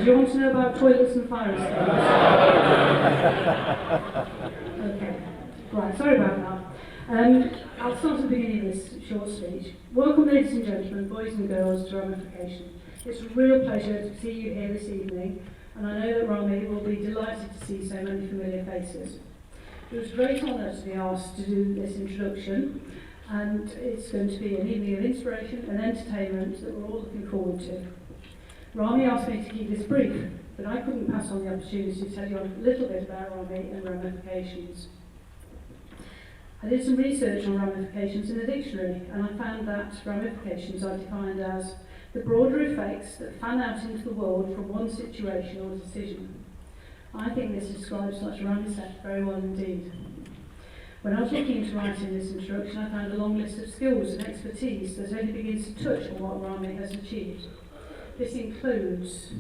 Do you want to know about toilets and fire escapes? Okay. Right, sorry about that. I'll start at the beginning of this short speech. Welcome, ladies and gentlemen, boys and girls, to Ramifications. It's a real pleasure to see you here this evening, and I know that Rami will be delighted to see so many familiar faces. It was a great honour to be asked to do this introduction, and it's going to be an evening of inspiration and entertainment that we're all looking forward to. Rami asked me to keep this brief, but I couldn't pass on the opportunity to tell you a little bit about Rami and ramifications. I did some research on ramifications in the dictionary, and I found that ramifications are defined as the broader effects that fan out into the world from one situation or decision. I think this describes Dr. Rami Seth very well indeed. When I was looking into writing this introduction, I found a long list of skills and expertise that only begins to touch on what Rami has achieved. This includes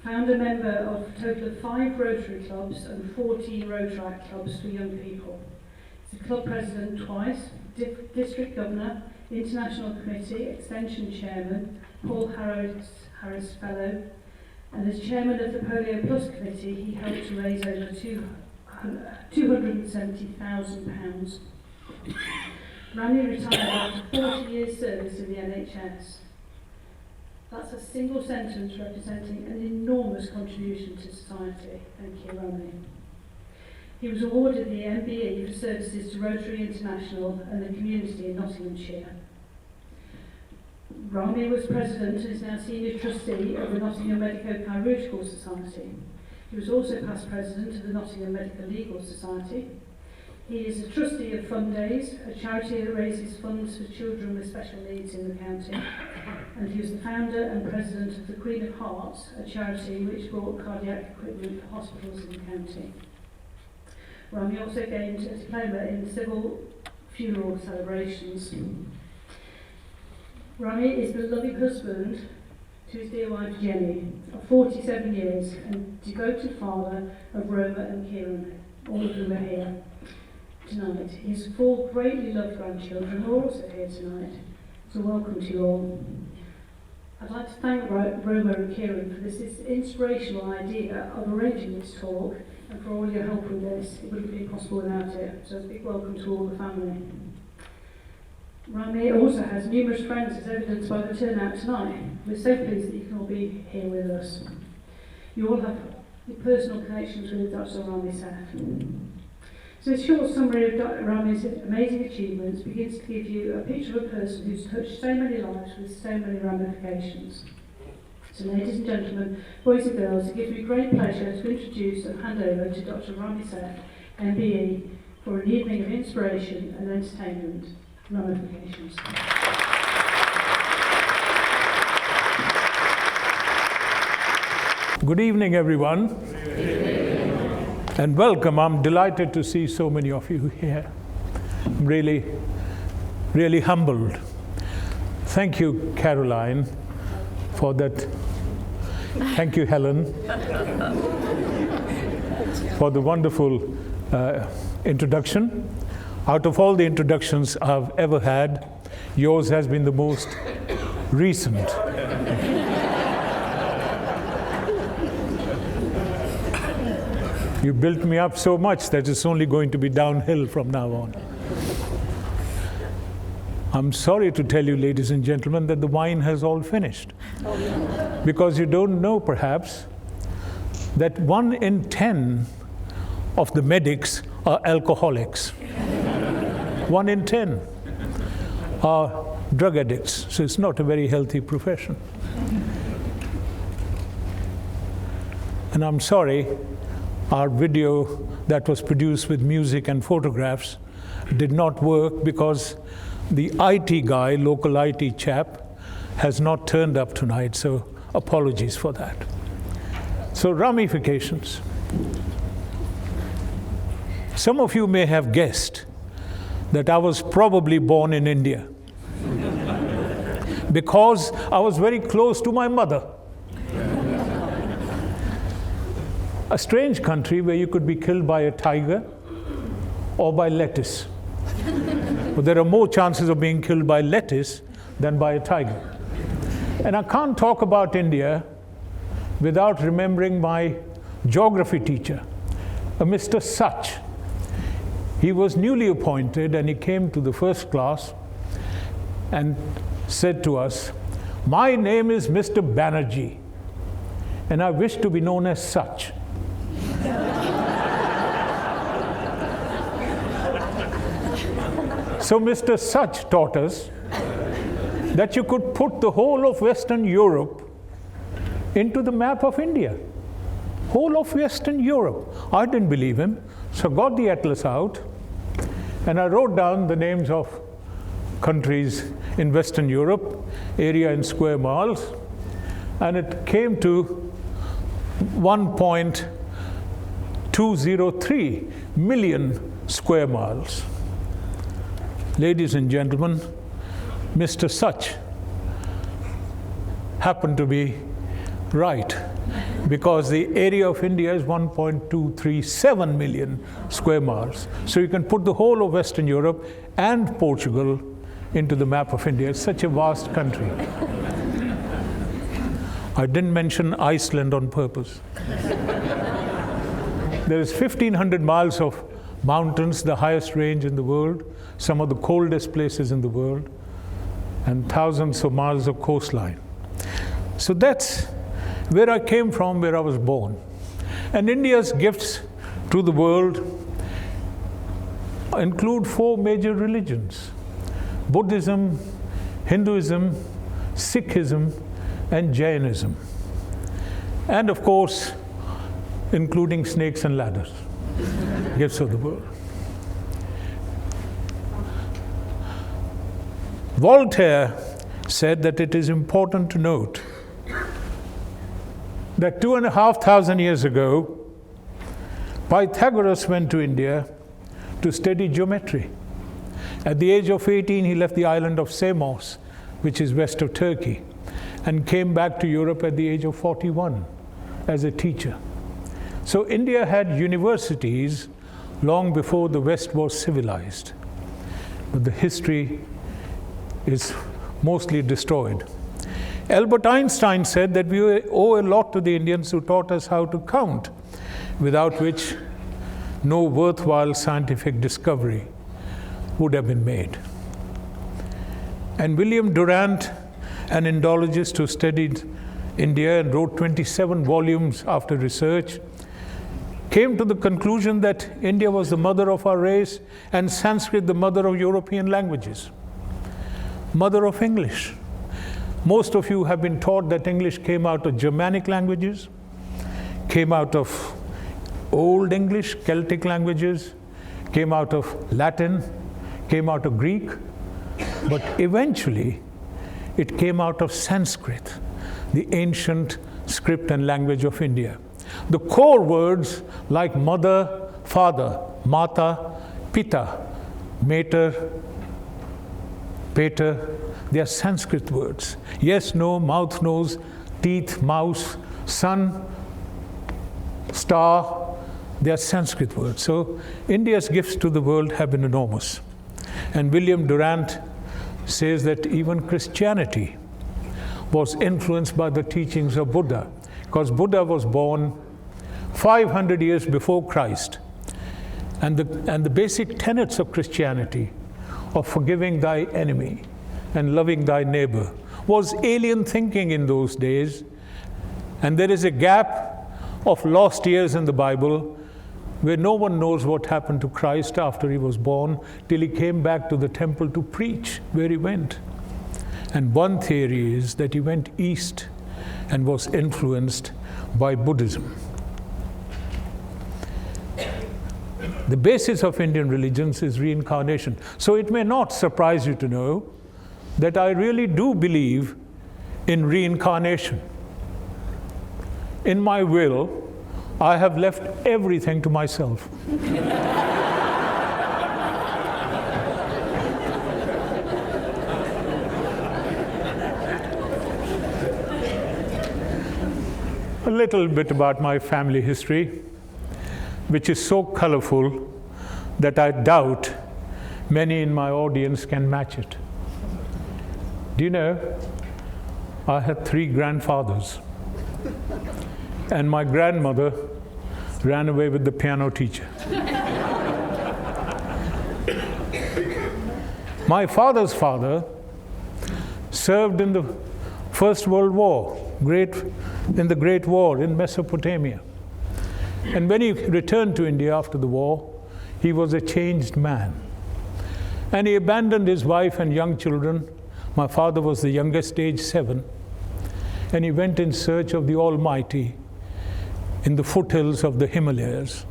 founder member of a total of 5 Rotary clubs and 14 Rotaract clubs for young people. He's a club president twice, district governor, international committee, extension chairman, Paul Harris Fellow, and as chairman of the Polio Plus committee, he helped to raise over £270,000. Rami retired after 40 years service in the NHS. That's a single sentence representing an enormous contribution to society. Thank you, Rami. He was awarded the MBE for services to Rotary International and the community in Nottinghamshire. Rami was president and is now senior trustee of the Nottingham Medico-Chirurgical Society. He was also past president of the Nottingham Medical Legal Society. He is a trustee of Fund Days, a charity that raises funds for children with special needs in the county. And he was the founder and president of the Queen of Hearts, a charity which brought cardiac equipment for hospitals in the county. Rami also gained a diploma in civil funeral celebrations. Rami is the loving husband to his dear wife Jenny of 47 years and devoted father of Roma and Kieran, all of whom are here tonight. His 4 greatly loved grandchildren are also here tonight, so welcome to you all. I'd like to thank Roma and Kieran for this inspirational idea of arranging this talk and for all your help with this. It wouldn't be possible without it, so a big welcome to all the family. Rami also has numerous friends, as evidenced by the turnout tonight. We're so pleased that you can all be here with us. You all have personal connections with Dr. Rami Seth. So a short summary of Dr. Rami's amazing achievements begins to give you a picture of a person who's touched so many lives with so many ramifications. So ladies and gentlemen, boys and girls, it gives me great pleasure to introduce and hand over to Dr. Rami Seth, MBE, for an evening of inspiration and entertainment. Ramifications. Good evening, everyone. Good evening. And welcome. I'm delighted to see so many of you here. I'm really, really humbled. Thank you, Caroline, for that. Thank you, Helen, for the wonderful introduction. Out of all the introductions I've ever had, yours has been the most recent. You built me up so much that it's only going to be downhill from now on. I'm sorry to tell you, ladies and gentlemen, that the wine has all finished. Because you don't know, perhaps, that 1 in 10 of the medics are alcoholics. 1 in 10 are drug addicts, so it's not a very healthy profession. And I'm sorry, our video that was produced with music and photographs did not work because the IT guy, local IT chap, has not turned up tonight, so apologies for that. So ramifications. Some of you may have guessed that I was probably born in India because I was very close to my mother. A strange country where you could be killed by a tiger or by lettuce. But there are more chances of being killed by lettuce than by a tiger. And I can't talk about India without remembering my geography teacher, a Mr. Such. He was newly appointed and he came to the first class and said to us, "My name is Mr. Banerjee, and I wish to be known as such." So Mr. Such taught us that you could put the whole of Western Europe into the map of India. Whole of Western Europe. I didn't believe him, so I got the atlas out and I wrote down the names of countries in Western Europe, area in square miles, and it came to 1.203 million square miles. Ladies and gentlemen, Mr. Such happened to be right, because the area of India is 1.237 million square miles. So you can put the whole of Western Europe and Portugal into the map of India. It's such a vast country. I didn't mention Iceland on purpose. There is 1,500 miles of mountains, the highest range in the world, some of the coldest places in the world, and thousands of miles of coastline. So that's where I came from, where I was born. And India's gifts to the world include 4 major religions: Buddhism, Hinduism, Sikhism, and Jainism. And of course, including snakes and ladders, gifts of the world. Voltaire said that it is important to note that 2,500 years ago, Pythagoras went to India to study geometry. At the age of 18, he left the island of Samos, which is west of Turkey, and came back to Europe at the age of 41 as a teacher. So India had universities long before the West was civilized. But the history is mostly destroyed. Albert Einstein said that we owe a lot to the Indians who taught us how to count, without which no worthwhile scientific discovery would have been made. And William Durant, an Indologist who studied India and wrote 27 volumes after research, came to the conclusion that India was the mother of our race and Sanskrit the mother of European languages, mother of English. Most of you have been taught that English came out of Germanic languages, came out of Old English, Celtic languages, came out of Latin, came out of Greek, but eventually it came out of Sanskrit, the ancient script and language of India. The core words like mother, father, mata, pita, mater, pater, they are Sanskrit words. Yes, no, mouth, nose, teeth, mouse, sun, star, they are Sanskrit words. So India's gifts to the world have been enormous. And William Durant says that even Christianity was influenced by the teachings of Buddha, because Buddha was born 500 years before Christ. And the basic tenets of Christianity, of forgiving thy enemy and loving thy neighbor, was alien thinking in those days. And there is a gap of lost years in the Bible where no one knows what happened to Christ after he was born till he came back to the temple to preach where he went. And one theory is that he went east and was influenced by Buddhism. The basis of Indian religions is reincarnation. So it may not surprise you to know that I really do believe in reincarnation. In my will, I have left everything to myself. A little bit about my family history, which is so colorful that I doubt many in my audience can match it. Do you know, I had 3 grandfathers. and my grandmother ran away with the piano teacher. My father's father served in the First World War, in the Great War in Mesopotamia. And when he returned to India after the war, he was a changed man. And he abandoned his wife and young children. My father was the youngest, age 7. And he went in search of the Almighty in the foothills of the Himalayas,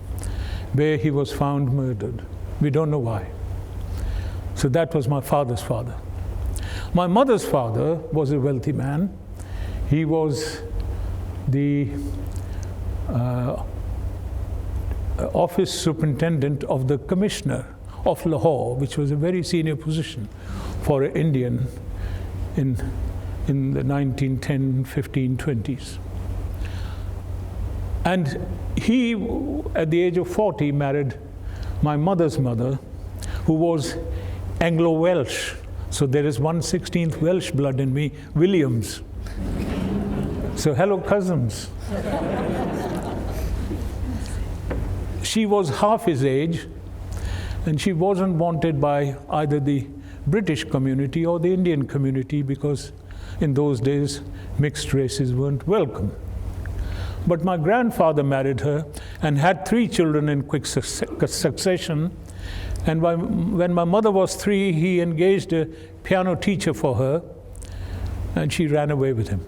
where he was found murdered. We don't know why. So that was my father's father. My mother's father was a wealthy man. He was the office superintendent of the Commissioner of Lahore, which was a very senior position for an Indian in the 1910, 15, 20s. And he, at the age of 40, married my mother's mother, who was Anglo-Welsh. So there is 1/16 Welsh blood in me, Williams. So hello, cousins. She was half his age, and she wasn't wanted by either the British community or the Indian community, because in those days mixed races weren't welcome. But my grandfather married her and had 3 children in quick succession. And when my mother was 3, he engaged a piano teacher for her, and she ran away with him.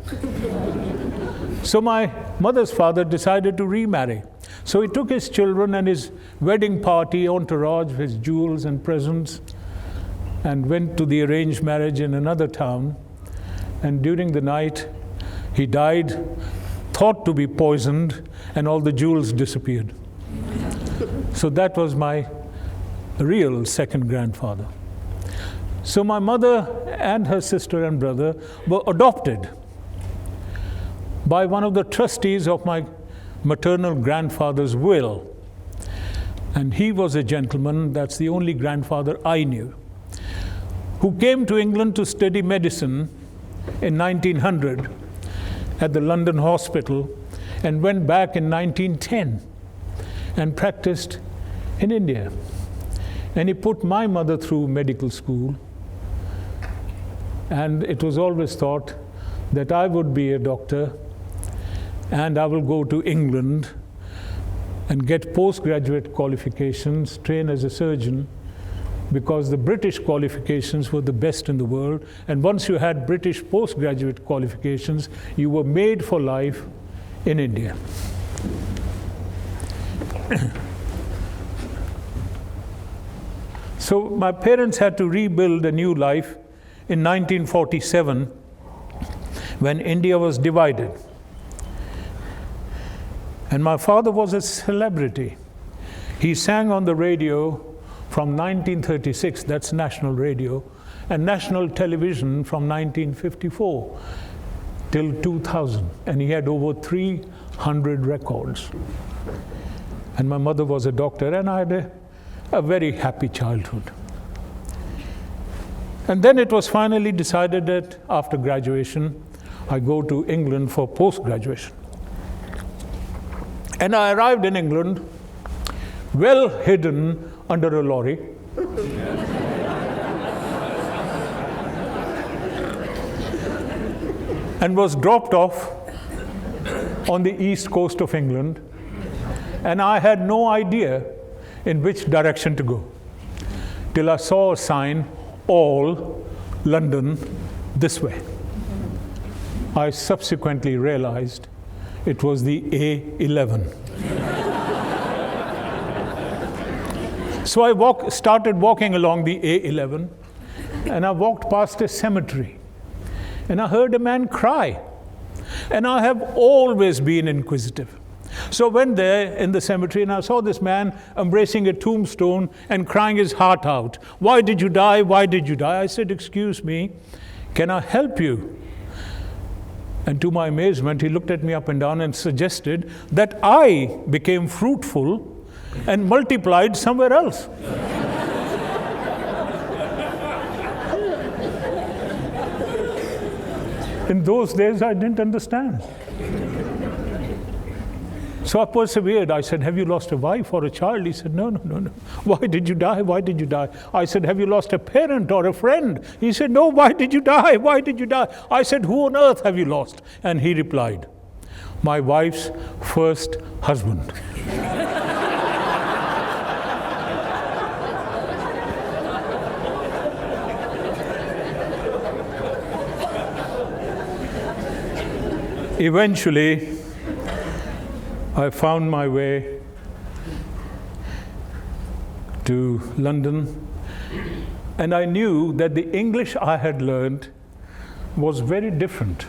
So my mother's father decided to remarry. So he took his children and his wedding party entourage with jewels and presents and went to the arranged marriage in another town. And during the night, he died, thought to be poisoned, and all the jewels disappeared. So that was my real second grandfather. So my mother and her sister and brother were adopted by one of the trustees of my maternal grandfather's will. And he was a gentleman, that's the only grandfather I knew, who came to England to study medicine in 1900 at the London Hospital, and went back in 1910 and practiced in India. And he put my mother through medical school, and it was always thought that I would be a doctor and I will go to England and get postgraduate qualifications, train as a surgeon, because the British qualifications were the best in the world. And once you had British postgraduate qualifications, you were made for life in India. So my parents had to rebuild a new life in 1947 when India was divided. And my father was a celebrity. He sang on the radio from 1936, that's national radio, and national television from 1954 till 2000. And he had over 300 records. And my mother was a doctor, and I had a very happy childhood. And then it was finally decided that after graduation, I go to England for post-graduation. And I arrived in England, well hidden under a lorry. And was dropped off on the east coast of England. And I had no idea in which direction to go, till I saw a sign, all London this way. I subsequently realized it was the A11. So I started walking along the A11, and I walked past a cemetery, and I heard a man cry. And I have always been inquisitive. So I went there in the cemetery, and I saw this man embracing a tombstone and crying his heart out. "Why did you die? Why did you die?" I said, "Excuse me, can I help you?" And to my amazement, he looked at me up and down and suggested that I became fruitful and multiplied somewhere else. In those days, I didn't understand. So I persevered. I said, have you lost a wife or a child? He said, no, no, no, no. Why did you die? Why did you die? I said, have you lost a parent or a friend? He said, no, why did you die? Why did you die? I said, who on earth have you lost? And he replied, my wife's first husband. Eventually, I found my way to London, and I knew that the English I had learned was very different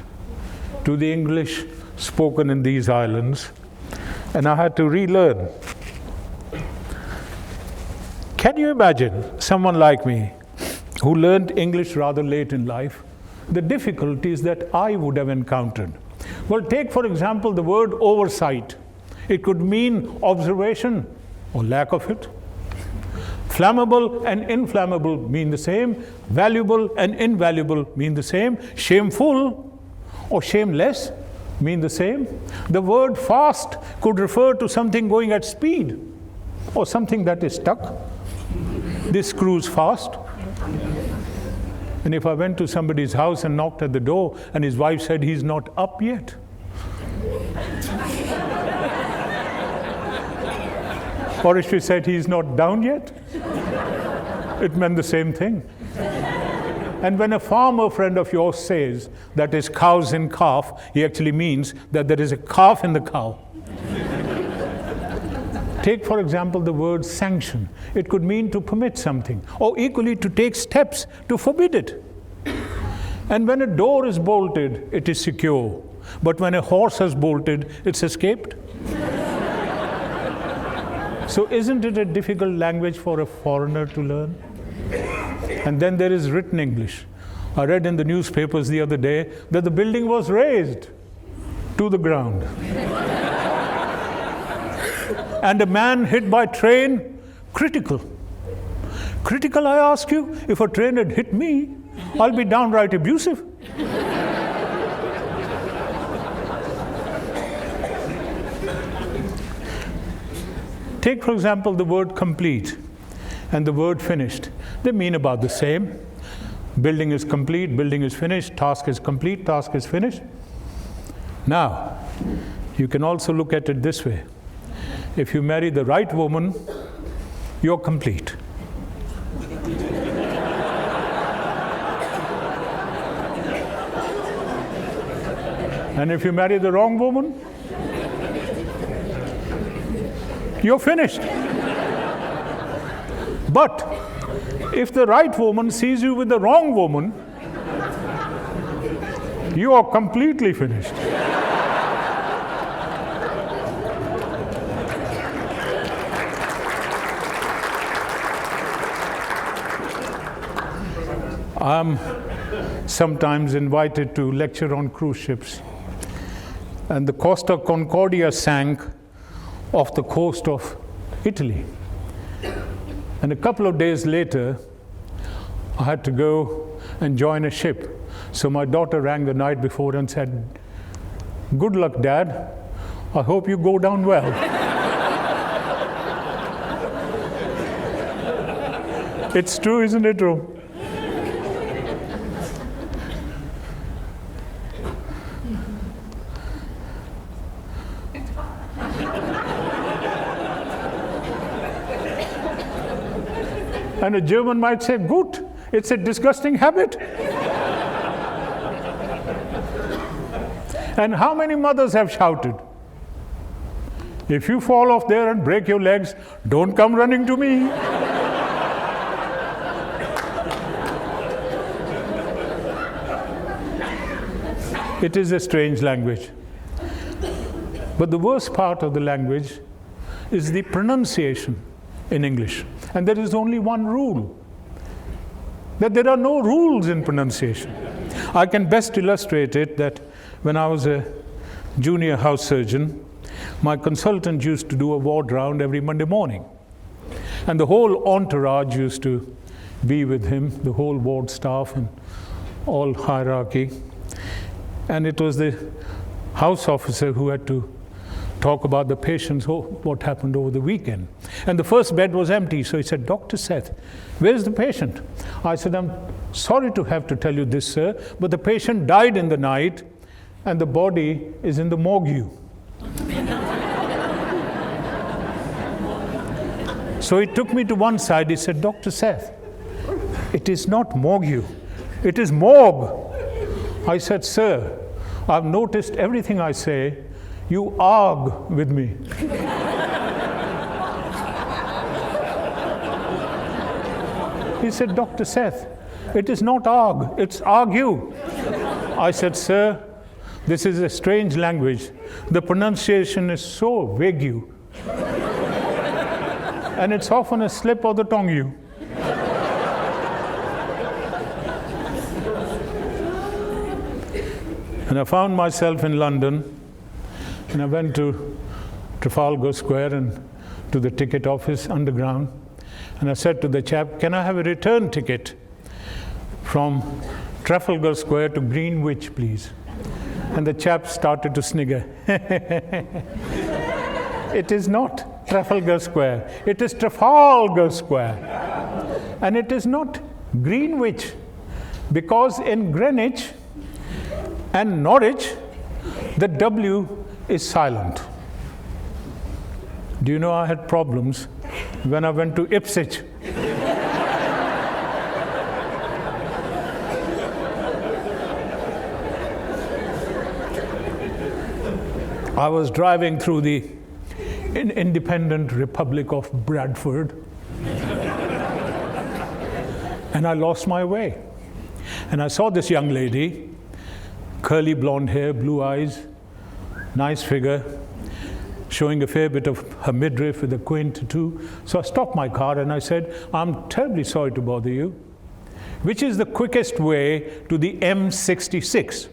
to the English spoken in these islands, and I had to relearn. Can you imagine someone like me who learned English rather late in life, the difficulties that I would have encountered? Well, take for example the word oversight. It could mean observation or lack of it. Flammable and inflammable mean the same. Valuable and invaluable mean the same. Shameful or shameless mean the same. The word fast could refer to something going at speed or something that is stuck. This screws fast. And if I went to somebody's house and knocked at the door and his wife said he's not up yet, or if she said he's not down yet, it meant the same thing. And when a farmer friend of yours says that is cows in calf, he actually means that there is a calf in the cow. Take, for example, the word sanction. It could mean to permit something, or equally to take steps to forbid it. And when a door is bolted, it is secure. But when a horse has bolted, it's escaped. So isn't it a difficult language for a foreigner to learn? And then there is written English. I read in the newspapers the other day that the building was razed to the ground. And a man hit by train, critical. Critical, I ask you? If a train had hit me, I'll be downright abusive. Take, for example, the word complete and the word finished. They mean about the same. Building is complete, building is finished, task is complete, task is finished. Now, you can also look at it this way. If you marry the right woman, you're complete. And if you marry the wrong woman, you're finished. But if the right woman sees you with the wrong woman, you are completely finished. I'm sometimes invited to lecture on cruise ships. And the Costa Concordia sank off the coast of Italy. And a couple of days later, I had to go and join a ship. So my daughter rang the night before and said, "Good luck, Dad. I hope you go down well." It's true, isn't it, Rom? And a German might say, "Gut, it's a disgusting habit." And how many mothers have shouted, "If you fall off there and break your legs, don't come running to me." It is a strange language. But the worst part of the language is the pronunciation in English. And there is only one rule, that there are no rules in pronunciation. I can best illustrate it that when I was a junior house surgeon, my consultant used to do a ward round every Monday morning. And the whole entourage used to be with him, the whole ward staff and all hierarchy. And it was the house officer who had to talk about the patients, what happened over the weekend. And the first bed was empty, so he said, Dr. Seth, where's the patient? I said, I'm sorry to have to tell you this, sir, but the patient died in the night, and the body is in the morgue. So he took me to one side. He said, Dr. Seth, it is not morgue, it is morgue. I said, sir, I've noticed everything I say. You argue with me. He said, Dr. Seth, it is not argue, it's argue. I said, sir, this is a strange language. The pronunciation is so vague. And it's often a slip of the tongue. And I found myself in London, and I went to Trafalgar Square and to the ticket office underground, and I said to the chap, can I have a return ticket from Trafalgar Square to Greenwich, please? And the chap started to snigger. It is not Trafalgar Square, it is Trafalgar Square. And it is not Greenwich, because in Greenwich and Norwich, the W is silent. Do you know I had problems when I went to Ipswich? I was driving through the independent Republic of Bradford, and I lost my way. And I saw this young lady, curly blonde hair, blue eyes, nice figure, showing a fair bit of her midriff with a quaint tattoo. So I stopped my car and I said, I'm terribly sorry to bother you. Which is the quickest way to the M66?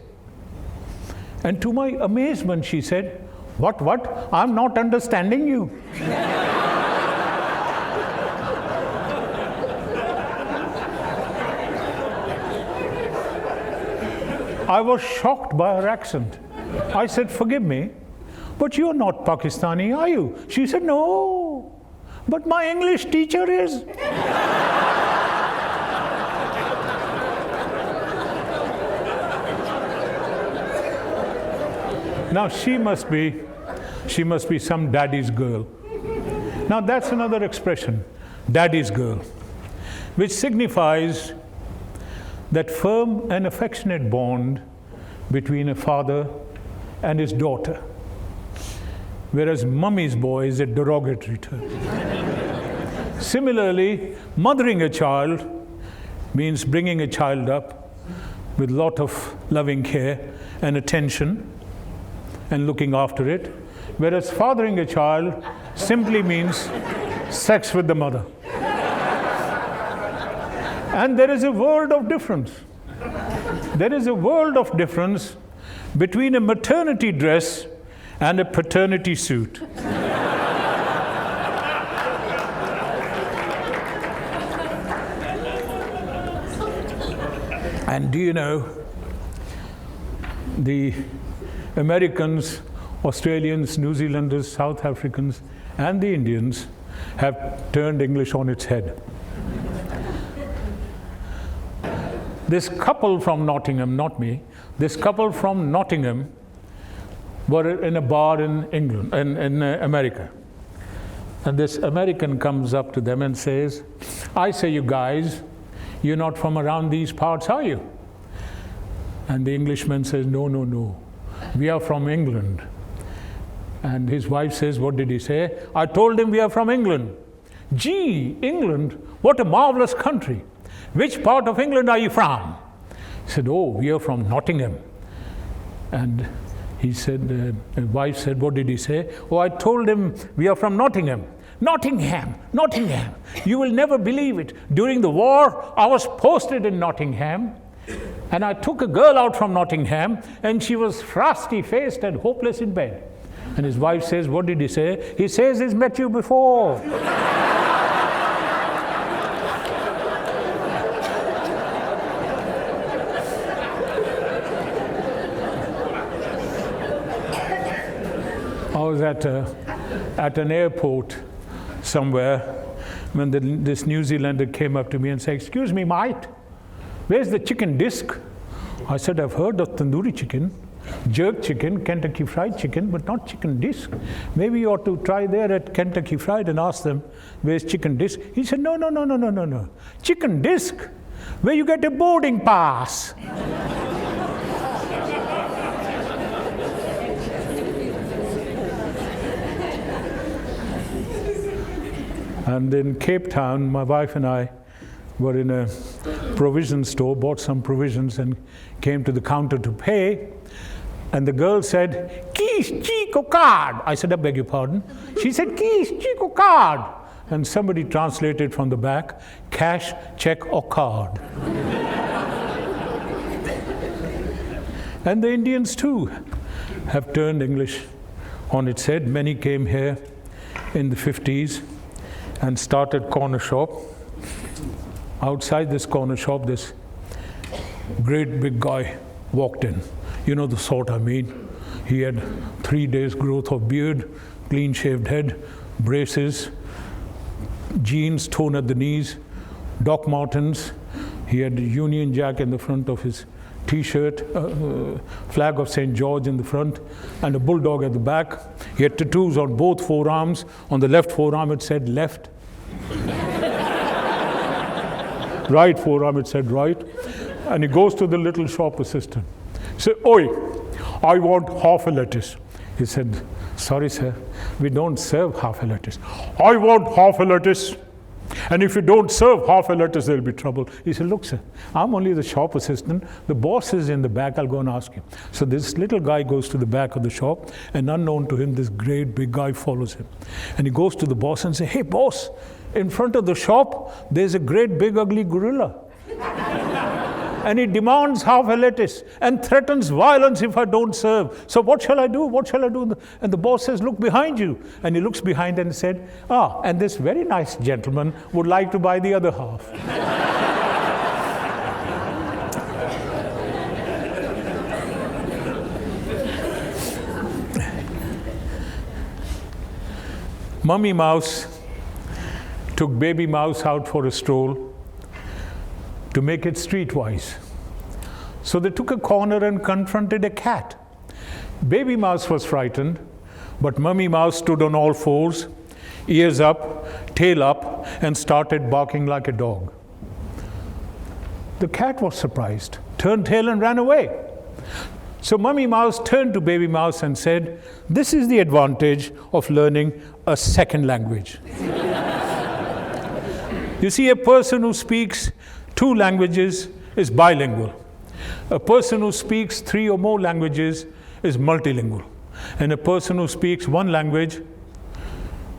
And to my amazement, she said, What? I'm not understanding you. I was shocked by her accent. I said, forgive me, but you're not Pakistani, are you? She said, no, but my English teacher is. Now she must be some daddy's girl. Now that's another expression, daddy's girl, which signifies that firm and affectionate bond between a father and his daughter, whereas mummy's boy is a derogatory term. Similarly, mothering a child means bringing a child up with a lot of loving care and attention and looking after it, whereas fathering a child simply means sex with the mother. And there is a world of difference. There is a world of difference between a maternity dress and a paternity suit. And do you know, the Americans, Australians, New Zealanders, South Africans, and the Indians have turned English on its head. This couple from Nottingham, not me, this couple from Nottingham were in a bar in England, in America. And this American comes up to them and says, I say, you guys, you're not from around these parts, are you? And the Englishman says, no, no, no, we are from England. And his wife says, what did he say? I told him we are from England. Gee, England, what a marvelous country. Which part of England are you from? He said, oh, we are from Nottingham. And he said, the wife said, what did he say? Oh, I told him we are from Nottingham. Nottingham, Nottingham. You will never believe it. During the war, I was posted in Nottingham, and I took a girl out from Nottingham, and she was frosty-faced and hopeless in bed. And his wife says, what did he say? He says he's met you before. I was at an airport somewhere when this New Zealander came up to me and said, "Excuse me, mate, where's the chicken disc?" I said, "I've heard of tandoori chicken, jerk chicken, Kentucky Fried Chicken, but not chicken disc. Maybe you ought to try there at Kentucky Fried and ask them, where's chicken disc?" He said, "No. Chicken disc, where you get a boarding pass." And in Cape Town, my wife and I were in a provision store, bought some provisions and came to the counter to pay. And the girl said, "Keys, chico card." I said, "I beg your pardon?" She said, "Keys, chico card." And somebody translated from the back, "cash, check or card." And the Indians too have turned English on its head. Many came here in the 50s and started corner shop. Outside this corner shop, this great big guy walked in. You know the sort I mean. He had 3 days growth of beard, clean shaved head, braces, jeans torn at the knees, Doc Martens. He had a Union Jack in the front of his T-shirt, flag of St. George in the front, and a bulldog at the back. He had tattoos on both forearms. On the left forearm it said left. Right forearm it said right. And he goes to the little shop assistant. He said, "Oi, I want half a lettuce." He said, "Sorry sir, we don't serve half a lettuce." "I want half a lettuce. And if you don't serve half a lettuce, there'll be trouble." He said, "Look, sir, I'm only the shop assistant. The boss is in the back. I'll go and ask him." So this little guy goes to the back of the shop, and unknown to him, this great big guy follows him. And he goes to the boss and says, "Hey, boss, in front of the shop, there's a great big ugly gorilla. And he demands half a lettuce and threatens violence if I don't serve. So what shall I do? What shall I do?" And the boss says, "Look behind you." And he looks behind and said, "And this very nice gentleman would like to buy the other half." Mummy Mouse took Baby Mouse out for a stroll to make it streetwise. So they took a corner and confronted a cat. Baby Mouse was frightened, but Mummy Mouse stood on all fours, ears up, tail up, and started barking like a dog. The cat was surprised, turned tail and ran away. So Mummy Mouse turned to Baby Mouse and said, "This is the advantage of learning a second language." You see, a person who speaks 2 languages is bilingual. A person who speaks 3 or more languages is multilingual. And a person who speaks 1 language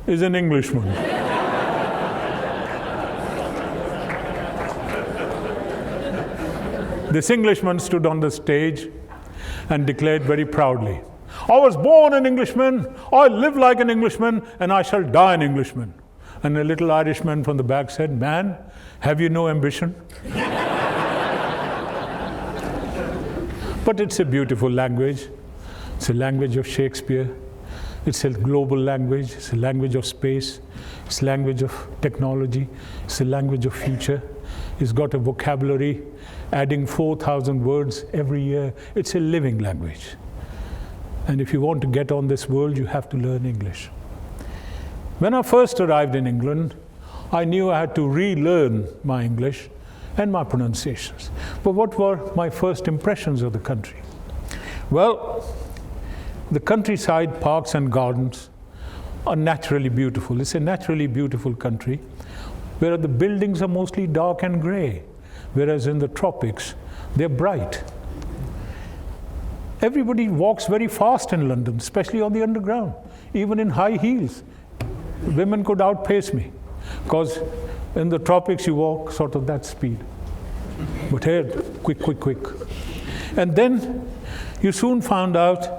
is an Englishman. This Englishman stood on the stage and declared very proudly, "I was born an Englishman, I live like an Englishman, and I shall die an Englishman." And a little Irishman from the back said, "Man, have you no ambition?" But it's a beautiful language. It's a language of Shakespeare. It's a global language. It's a language of space. It's a language of technology. It's a language of future. It's got a vocabulary adding 4,000 words every year. It's a living language. And if you want to get on this world, you have to learn English. When I first arrived in England, I knew I had to relearn my English and my pronunciations. But what were my first impressions of the country? Well, the countryside, parks and gardens are naturally beautiful. It's a naturally beautiful country, where the buildings are mostly dark and grey, whereas in the tropics, they're bright. Everybody walks very fast in London, especially on the underground, even in high heels. Women could outpace me, because in the tropics you walk sort of that speed. But here, quick, quick, quick. And then you soon found out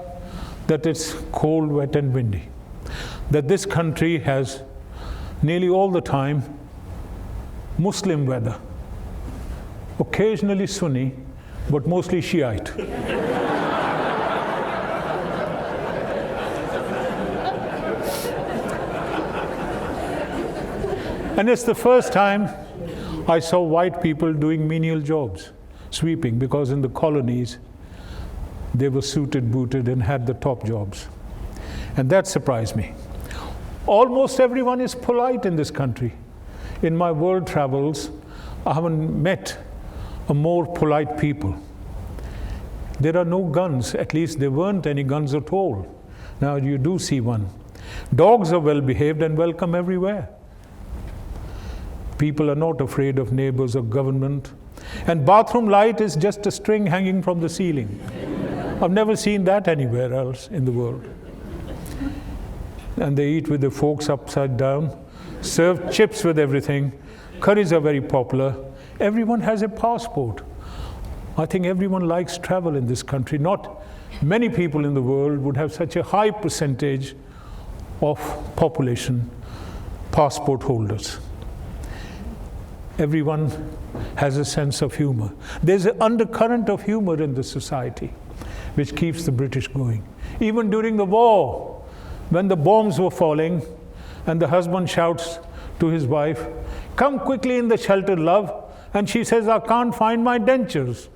that it's cold, wet and windy. That this country has nearly all the time Muslim weather. Occasionally Sunni, but mostly Shiite. And it's the first time I saw white people doing menial jobs, sweeping, because in the colonies, they were suited, booted, and had the top jobs. And that surprised me. Almost everyone is polite in this country. In my world travels, I haven't met a more polite people. There are no guns, at least there weren't any guns at all. Now you do see one. Dogs are well behaved and welcome everywhere. People are not afraid of neighbors or government. And bathroom light is just a string hanging from the ceiling. I've never seen that anywhere else in the world. And they eat with their forks upside down, serve chips with everything. Curries are very popular. Everyone has a passport. I think everyone likes travel in this country. Not many people in the world would have such a high percentage of population passport holders. Everyone has a sense of humor. There's an undercurrent of humor in the society which keeps the British going. Even during the war, when the bombs were falling and the husband shouts to his wife, "Come quickly in the shelter, love." And she says, "I can't find my dentures."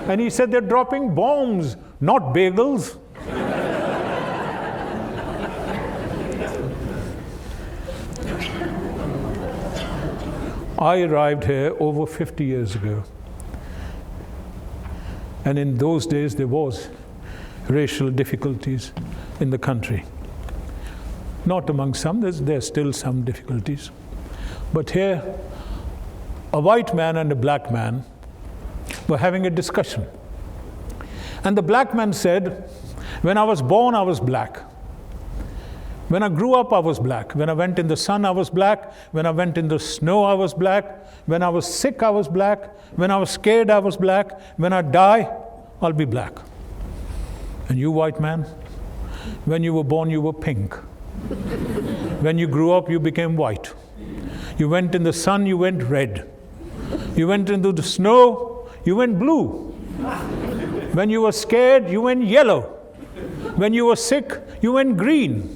And he said, "They're dropping bombs, not bagels." I arrived here over 50 years ago. And in those days, there was racial difficulties in the country. Not among some, there's still some difficulties. But here, a white man and a black man were having a discussion. And the black man said, "When I was born, I was black. When I grew up, I was black. When I went in the sun, I was black. When I went in the snow, I was black. When I was sick, I was black. When I was scared, I was black. When I die, I'll be black." And you, white man, when you were born, you were pink. When you grew up, you became white. You went in the sun, you went red. You went into the snow, you went blue. When you were scared, you went yellow. When you were sick, you went green.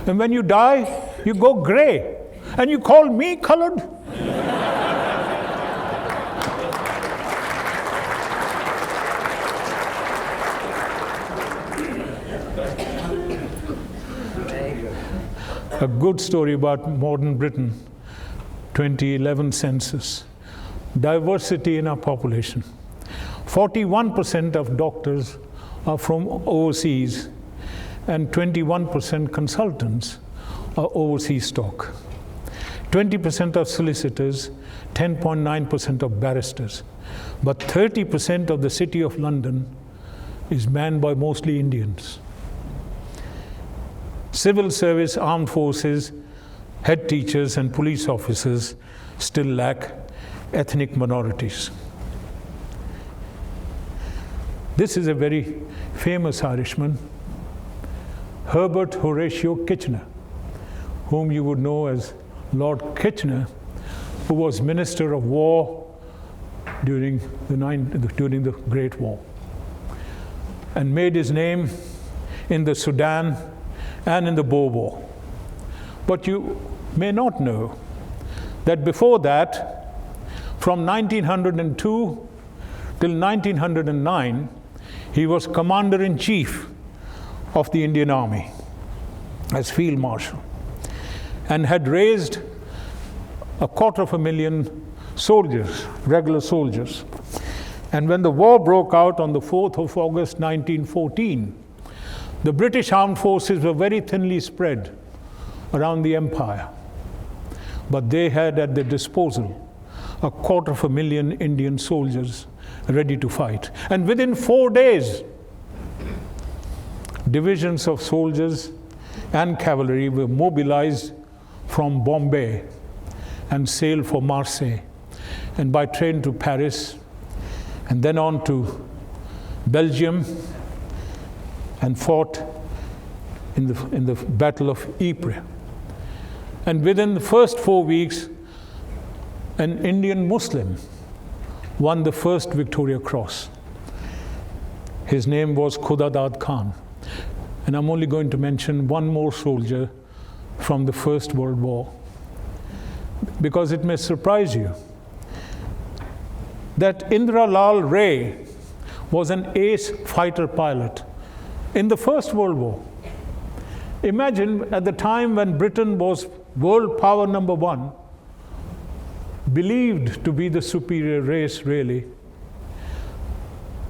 And when you die, you go gray. And you call me colored? A good story about modern Britain, 2011 census. Diversity in our population. 41% of doctors are from overseas, and 21% consultants are overseas stock. 20% of solicitors, 10.9% of barristers. But 30% of the city of London is manned by mostly Indians. Civil service, armed forces, head teachers and police officers still lack ethnic minorities. This is a very famous Irishman, Herbert Horatio Kitchener, whom you would know as Lord Kitchener, who was Minister of War during the Great War, and made his name in the Sudan and in the Boer War. But you may not know that before that, from 1902 till 1909, he was Commander-in-Chief of the Indian Army as Field Marshal, and had raised 250,000 soldiers, regular soldiers. And when the war broke out on the 4th of August 1914, the British armed forces were very thinly spread around the empire. But they had at their disposal 250,000 Indian soldiers ready to fight. And within 4 days, divisions of soldiers and cavalry were mobilized from Bombay and sailed for Marseille, and by train to Paris, and then on to Belgium, and fought in the Battle of Ypres. And within the first 4 weeks, an Indian Muslim won the first Victoria Cross. His name was Khudadad Khan. And I'm only going to mention one more soldier from the First World War. because it may surprise you, that Indra Lal Ray was an ace fighter pilot in the First World War. Imagine at the time when Britain was world power number one, believed to be the superior race really,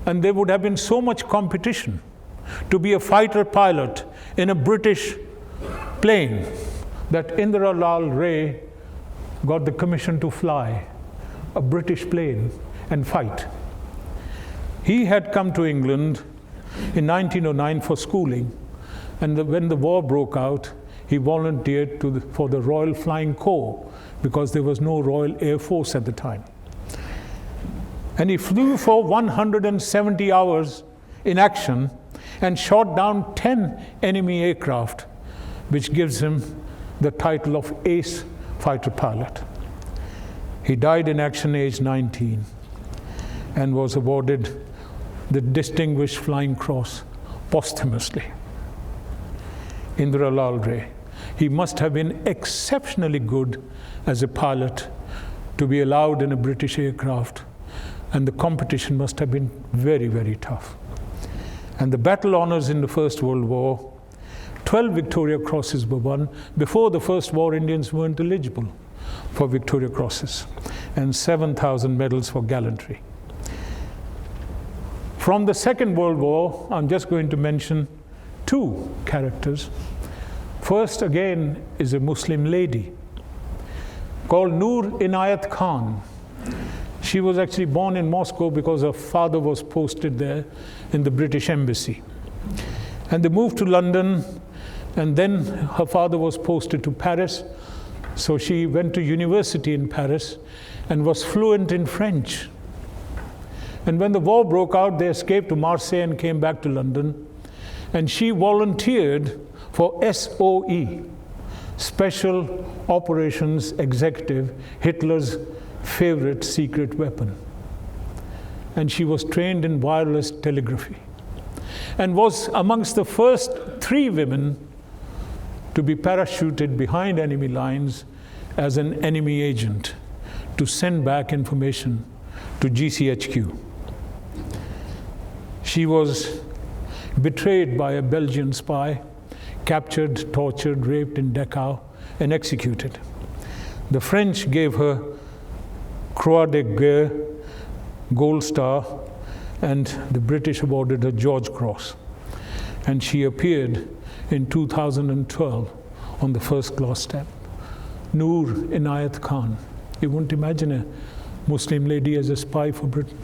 and there would have been so much competition to be a fighter pilot in a British plane that Indra Lal Ray got the commission to fly a British plane and fight. He had come to England in 1909 for schooling, and when the war broke out, he volunteered for the Royal Flying Corps because there was no Royal Air Force at the time. And he flew for 170 hours in action and shot down 10 enemy aircraft, which gives him the title of ace fighter pilot. He died in action aged 19 and was awarded the Distinguished Flying Cross posthumously. Indra Lal Ray. He must have been exceptionally good as a pilot to be allowed in a British aircraft, and the competition must have been very, very tough. And the battle honors in the First World War, 12 Victoria Crosses were won. Before the First War, Indians weren't eligible for Victoria Crosses, and 7,000 medals for gallantry. From the Second World War, I'm just going to mention two characters. First, again, is a Muslim lady called Noor Inayat Khan. She was actually born in Moscow because her father was posted there in the British Embassy. And they moved to London, and then her father was posted to Paris. So she went to university in Paris and was fluent in French. And when the war broke out, they escaped to Marseille and came back to London. And she volunteered for SOE, Special Operations Executive, Hitler's favorite secret weapon. And she was trained in wireless telegraphy and was amongst the first 3 women to be parachuted behind enemy lines as an enemy agent to send back information to GCHQ. She was betrayed by a Belgian spy, captured, tortured, raped in Dachau, and executed. The French gave her Croix de Guerre, Gold Star, and the British awarded her George Cross. And she appeared in 2012 on the first class step. Noor Inayat Khan. You wouldn't imagine a Muslim lady as a spy for Britain.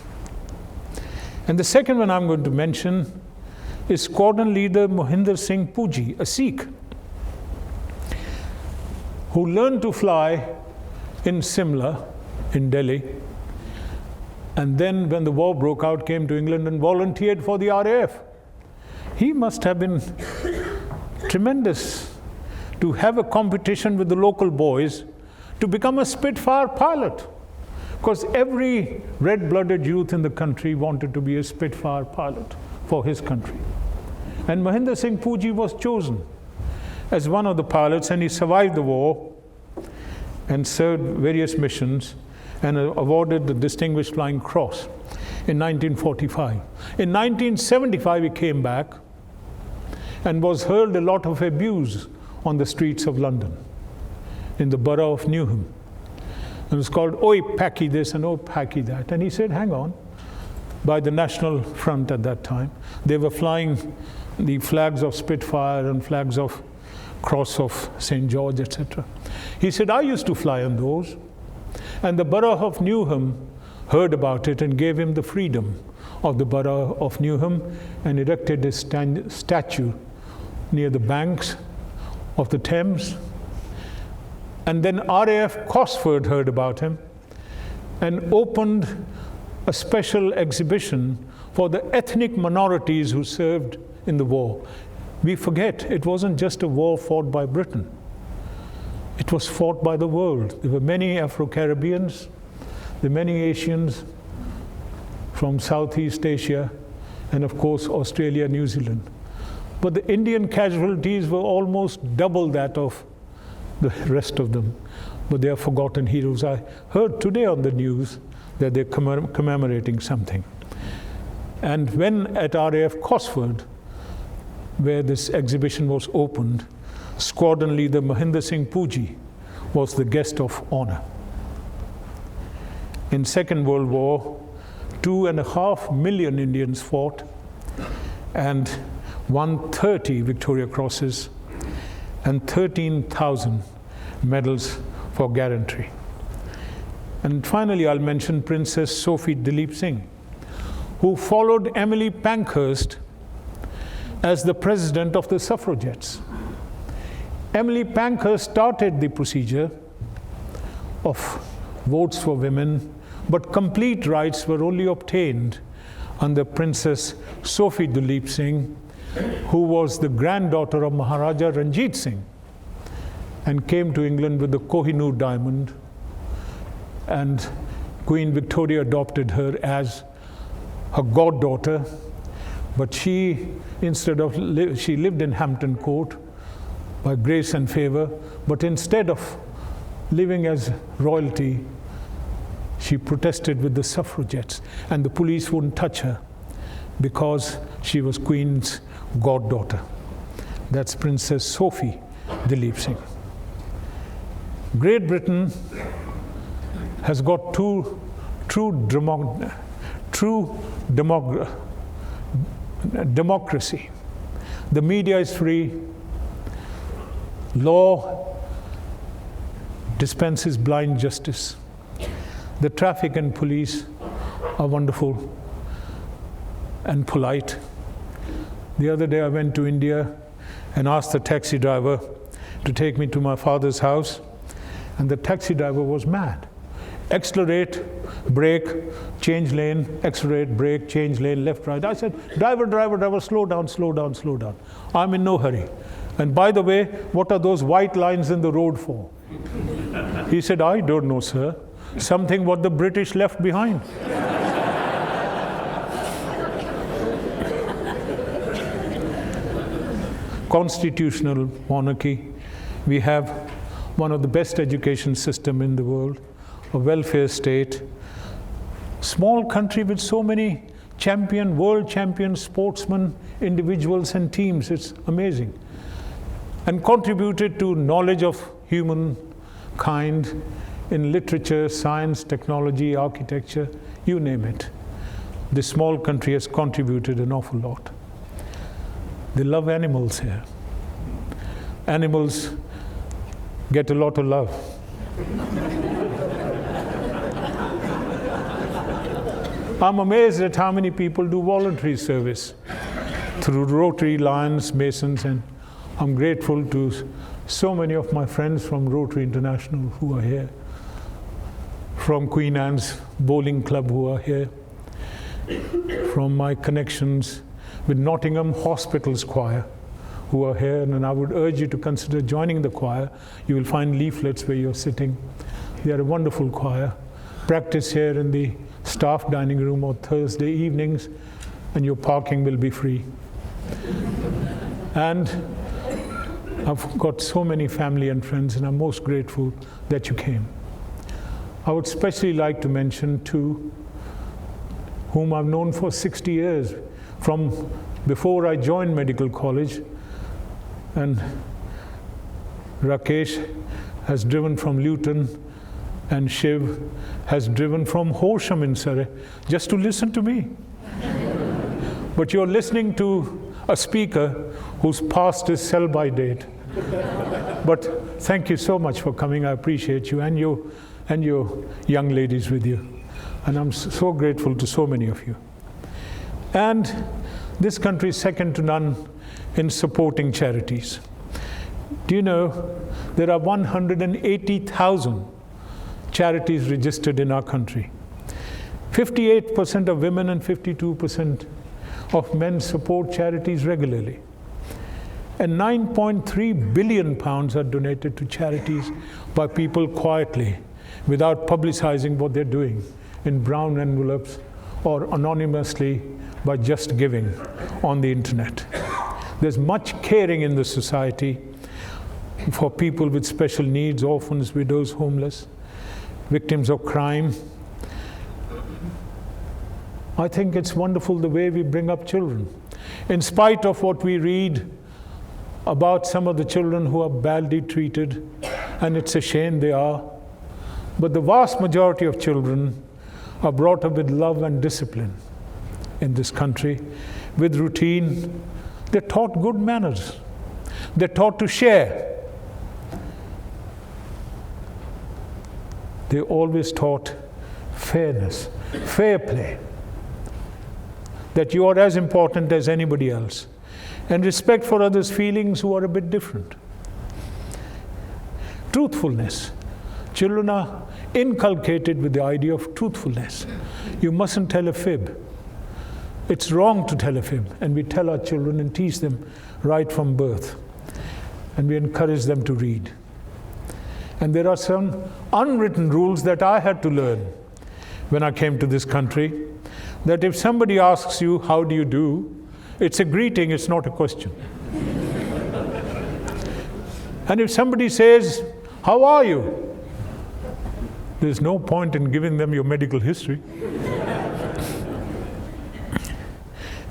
And the second one I'm going to mention is squadron leader Mohinder Singh Puji, a Sikh, who learned to fly in Simla, in Delhi, and then when the war broke out, came to England and volunteered for the RAF. He must have been tremendous to have a competition with the local boys to become a Spitfire pilot, because every red-blooded youth in the country wanted to be a Spitfire pilot for his country. And Mohinder Singh Puji was chosen as one of the pilots, and he survived the war and served various missions and awarded the Distinguished Flying Cross in 1945. In 1975, he came back and was hurled a lot of abuse on the streets of London, in the borough of Newham. It was called, "Oi, Packy this," and "Oh, Packy that." And he said, hang on. By the National Front at that time, they were flying the flags of Spitfire and flags of Cross of St. George, etc. He said, I used to fly on those. And the borough of Newham heard about it and gave him the freedom of the borough of Newham and erected a statue near the banks of the Thames. And then RAF Cosford heard about him and opened a special exhibition for the ethnic minorities who served in the war. We forget it wasn't just a war fought by Britain. It was fought by the world. There were many Afro-Caribbeans, there were many Asians from Southeast Asia, and of course Australia, New Zealand. But the Indian casualties were almost double that of the rest of them, but they are forgotten heroes. I heard today on the news that they're commemorating something. And when at RAF Cosford, where this exhibition was opened, Squadron Leader Mahinder Singh Pooji was the guest of honor. In Second World War, 2.5 million Indians fought and won 30 Victoria Crosses and 13,000 medals for gallantry. And finally, I'll mention Princess Sophie Dilip Singh, who followed Emily Pankhurst as the president of the suffragettes. Emily Pankhurst started the procedure of votes for women, but complete rights were only obtained under Princess Sophie Dilip Singh, who was the granddaughter of Maharaja Ranjit Singh and came to England with the Kohinoor diamond, and Queen Victoria adopted her as her goddaughter. But she lived in Hampton Court by grace and favor, but instead of living as royalty, she protested with the suffragettes, and the police wouldn't touch her because she was Queen's goddaughter. That's Princess Sophie Dilip Singh. Great Britain has got true democracy. The media is free. Law dispenses blind justice. The traffic and police are wonderful and polite. The other day I went to India and asked the taxi driver to take me to my father's house, and the taxi driver was mad. Accelerate, brake, change lane, accelerate, brake, change lane, left, right. I said, driver, slow down. I'm in no hurry. And by the way, what are those white lines in the road for? He said, I don't know, sir. Something what the British left behind. Constitutional monarchy. We have one of the best education system in the world, a welfare state, small country with so many world champion sportsmen, individuals and teams. It's amazing. And contributed to knowledge of humankind in literature, science, technology, architecture, you name it. This small country has contributed an awful lot. They love animals here. Animals get a lot of love. I'm amazed at how many people do voluntary service through Rotary, Lions, Masons, and I'm grateful to so many of my friends from Rotary International who are here, from Queen Anne's Bowling Club who are here, from my connections with Nottingham Hospital's choir who are here, and I would urge you to consider joining the choir. You will find leaflets where you're sitting. They are a wonderful choir. Practice here in the staff dining room on Thursday evenings, and your parking will be free. And I've got so many family and friends, and I'm most grateful that you came. I would especially like to mention two whom I've known for 60 years, from before I joined medical college. And Rakesh has driven from Luton, and Shiv has driven from Horsham in Surrey just to listen to me. But you're listening to a speaker whose past is sell-by date. But thank you so much for coming. I appreciate you and your young ladies with you. And I'm so grateful to so many of you. And this country is second to none in supporting charities. Do you know there are 180,000 charities registered in our country? 58% of women and 52% of men support charities regularly. And 9.3 billion pounds are donated to charities by people quietly, without publicizing what they're doing, in brown envelopes or anonymously by just giving on the internet. There's much caring in the society. for people with special needs, orphans, widows, homeless, victims of crime. I think it's wonderful the way we bring up children. In spite of what we read about some of the children who are badly treated, and it's a shame they are, but the vast majority of children are brought up with love and discipline in this country, with routine. They're taught good manners. They're taught to share. They're always taught fairness, fair play, that you are as important as anybody else, and respect for others' feelings who are a bit different. Truthfulness. Children are inculcated with the idea of truthfulness. You mustn't tell a fib. It's wrong to tell a fib, and we tell our children and teach them right from birth, and we encourage them to read. And there are some unwritten rules that I had to learn when I came to this country, that if somebody asks you, how do you do, it's a greeting, it's not a question. And if somebody says, how are you? There's no point in giving them your medical history.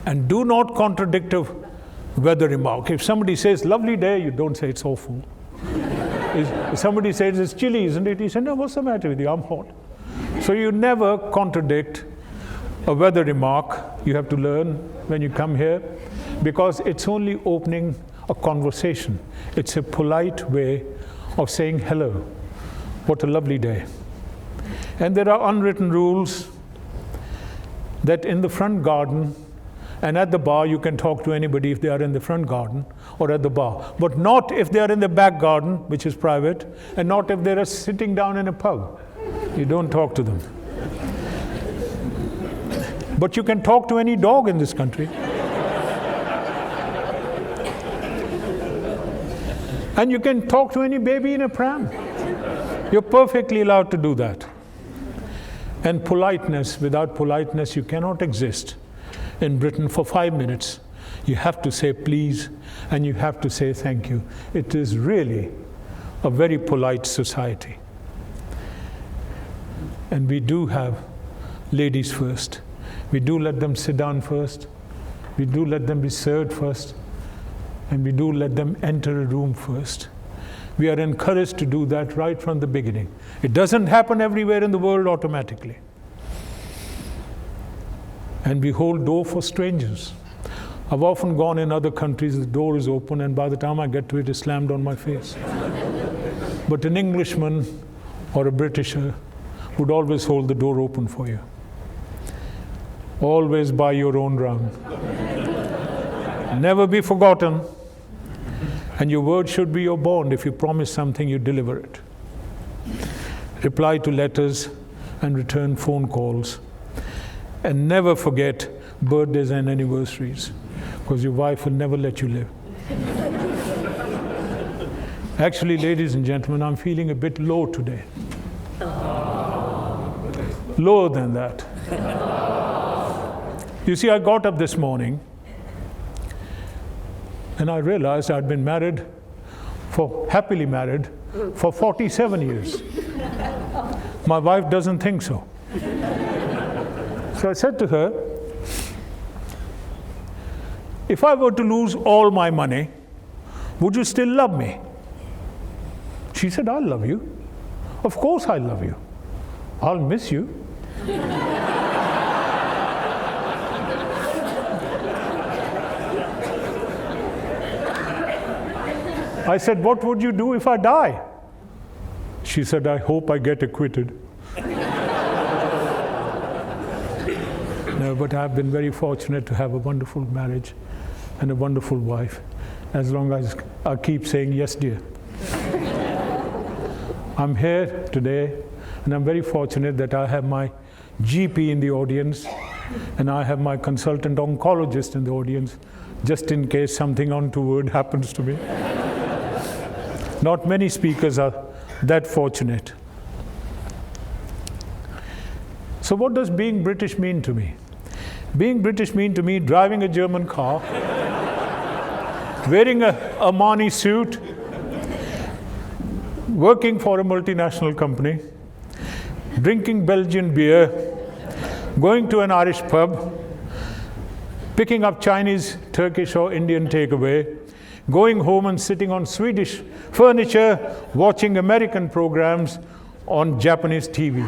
And do not contradict a weather remark. If somebody says, lovely day, you don't say it's awful. If somebody says, it's chilly, isn't it? You say, no, what's the matter with you? I'm hot. So you never contradict a weather remark. You have to learn when you come here, because it's only opening a conversation. It's a polite way of saying hello. What a lovely day. And there are unwritten rules that in the front garden and at the bar you can talk to anybody if they are in the front garden or at the bar, but not if they are in the back garden, which is private, and not if they are sitting down in a pub. You don't talk to them. But you can talk to any dog in this country. And you can talk to any baby in a pram. You're perfectly allowed to do that. And politeness, without politeness you cannot exist in Britain for 5 minutes. You have to say please, and you have to say thank you. It is really a very polite society. And we do have ladies first. We do let them sit down first. We do let them be served first. And we do let them enter a room first. We are encouraged to do that right from the beginning. It doesn't happen everywhere in the world automatically. And we hold door for strangers. I've often gone in other countries, the door is open, and by the time I get to it, it's slammed on my face. But an Englishman or a Britisher would always hold the door open for you. Always buy your own rum. Never be forgotten. And your word should be your bond. If you promise something, you deliver it. Reply to letters and return phone calls. And never forget birthdays and anniversaries, because your wife will never let you live. Actually, ladies and gentlemen, I'm feeling a bit low today. Lower than that. You see, I got up this morning and I realized I'd been married, happily married, for 47 years. My wife doesn't think so. So I said to her, if I were to lose all my money, would you still love me? She said, I'll love you. Of course I'll love you. I'll miss you. I said, what would you do if I die? She said, I hope I get acquitted. No, but I've been very fortunate to have a wonderful marriage and a wonderful wife, as long as I keep saying, yes, dear. I'm here today, and I'm very fortunate that I have my GP in the audience, and I have my consultant oncologist in the audience, just in case something untoward happens to me. Not many speakers are that fortunate. So what does being British mean to me? Being British mean to me driving a German car, wearing a Armani suit, working for a multinational company, drinking Belgian beer, going to an Irish pub, picking up Chinese, Turkish or Indian takeaway, going home and sitting on Swedish furniture, watching American programs on Japanese TV.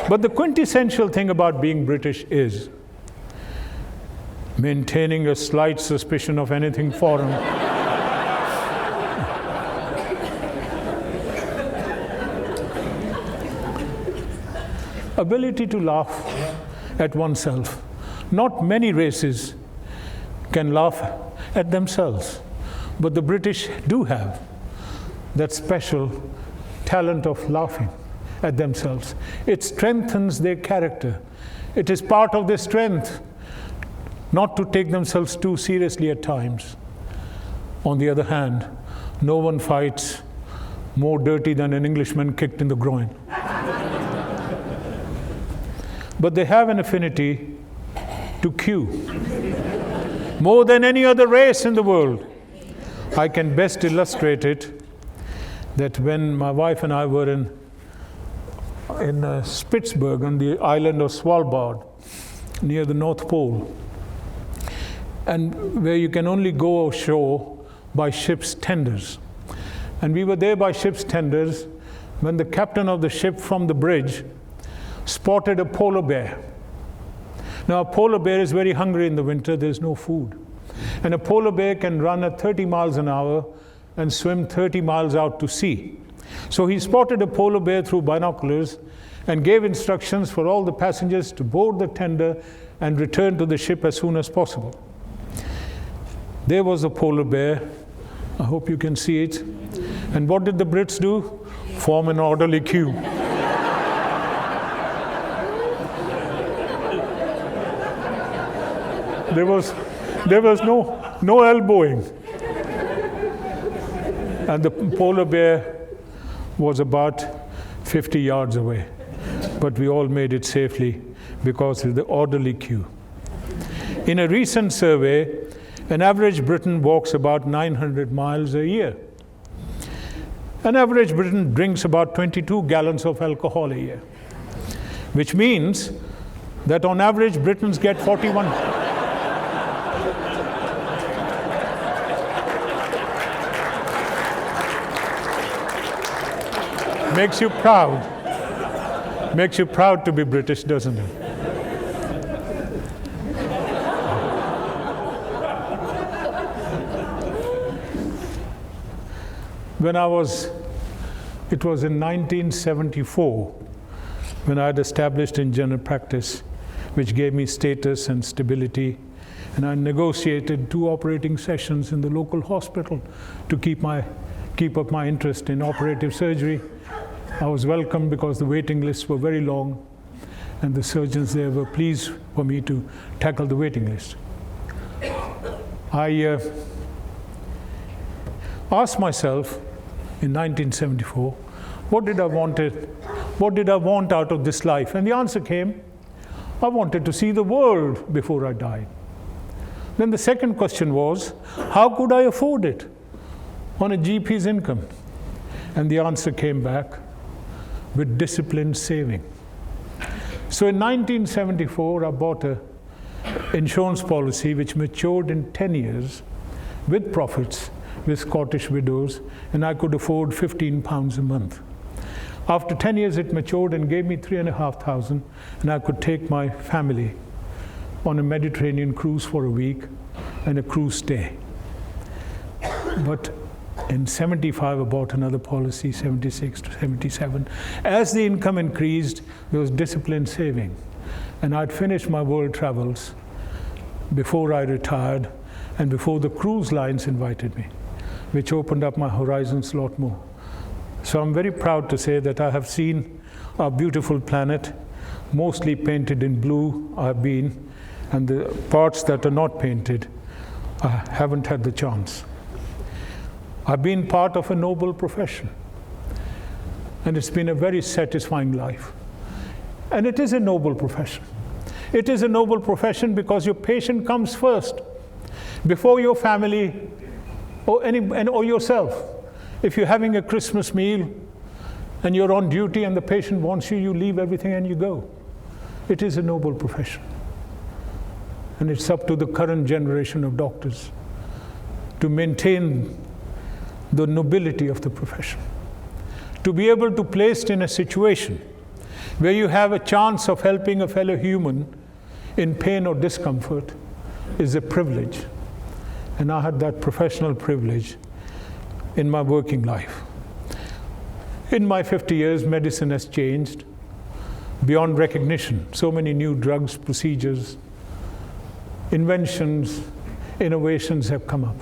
But the quintessential thing about being British is maintaining a slight suspicion of anything foreign. Ability to laugh at oneself. Not many races can laugh at themselves, but the British do have that special talent of laughing at themselves. It strengthens their character. It is part of their strength not to take themselves too seriously at times. On the other hand, no one fights more dirty than an Englishman kicked in the groin. But they have an affinity to Q. More than any other race in the world. I can best illustrate it that when my wife and I were in Spitsbergen, on the island of Svalbard, near the North Pole, and where you can only go ashore by ship's tenders. And we were there by ship's tenders when the captain of the ship from the bridge spotted a polar bear. Now, a polar bear is very hungry in the winter, there's no food. And a polar bear can run at 30 miles an hour and swim 30 miles out to sea. So he spotted a polar bear through binoculars and gave instructions for all the passengers to board the tender and return to the ship as soon as possible. There was a polar bear. I hope you can see it. And what did the Brits do? Form an orderly queue. There was no elbowing. And the polar bear was about 50 yards away. But we all made it safely because of the orderly queue. In a recent survey, an average Briton walks about 900 miles a year. An average Briton drinks about 22 gallons of alcohol a year, which means that on average Britons get 41. Makes you proud. Makes you proud to be British, doesn't it? It was in 1974 when I had established in general practice, which gave me status and stability, and I negotiated 2 operating sessions in the local hospital to keep up my interest in operative surgery. I was welcomed because the waiting lists were very long, and the surgeons there were pleased for me to tackle the waiting list. I asked myself in 1974, what did I want out of this life? And the answer came, I wanted to see the world before I died. Then the second question was, how could I afford it on a GP's income? And the answer came back, with disciplined saving. So in 1974, I bought an insurance policy which matured in 10 years with profits with Scottish Widows, and I could afford £15 a month. After 10 years, it matured and gave me £3,500, and I could take my family on a Mediterranean cruise for a week and a cruise stay. But in 75, I bought another policy, 76 to 77. As the income increased, there was disciplined saving. And I'd finished my world travels before I retired and before the cruise lines invited me, which opened up my horizons a lot more. So I'm very proud to say that I have seen our beautiful planet, mostly painted in blue, I've been, and the parts that are not painted, I haven't had the chance. I've been part of a noble profession, and it's been a very satisfying life. And it is a noble profession. It is a noble profession because your patient comes first, before your family or yourself. If you're having a Christmas meal and you're on duty and the patient wants you, you leave everything and you go. It is a noble profession. And it's up to the current generation of doctors to maintain the nobility of the profession. To be able to place in a situation where you have a chance of helping a fellow human in pain or discomfort is a privilege. And I had that professional privilege in my working life. In my 50 years, medicine has changed beyond recognition. So many new drugs, procedures, inventions, innovations have come up.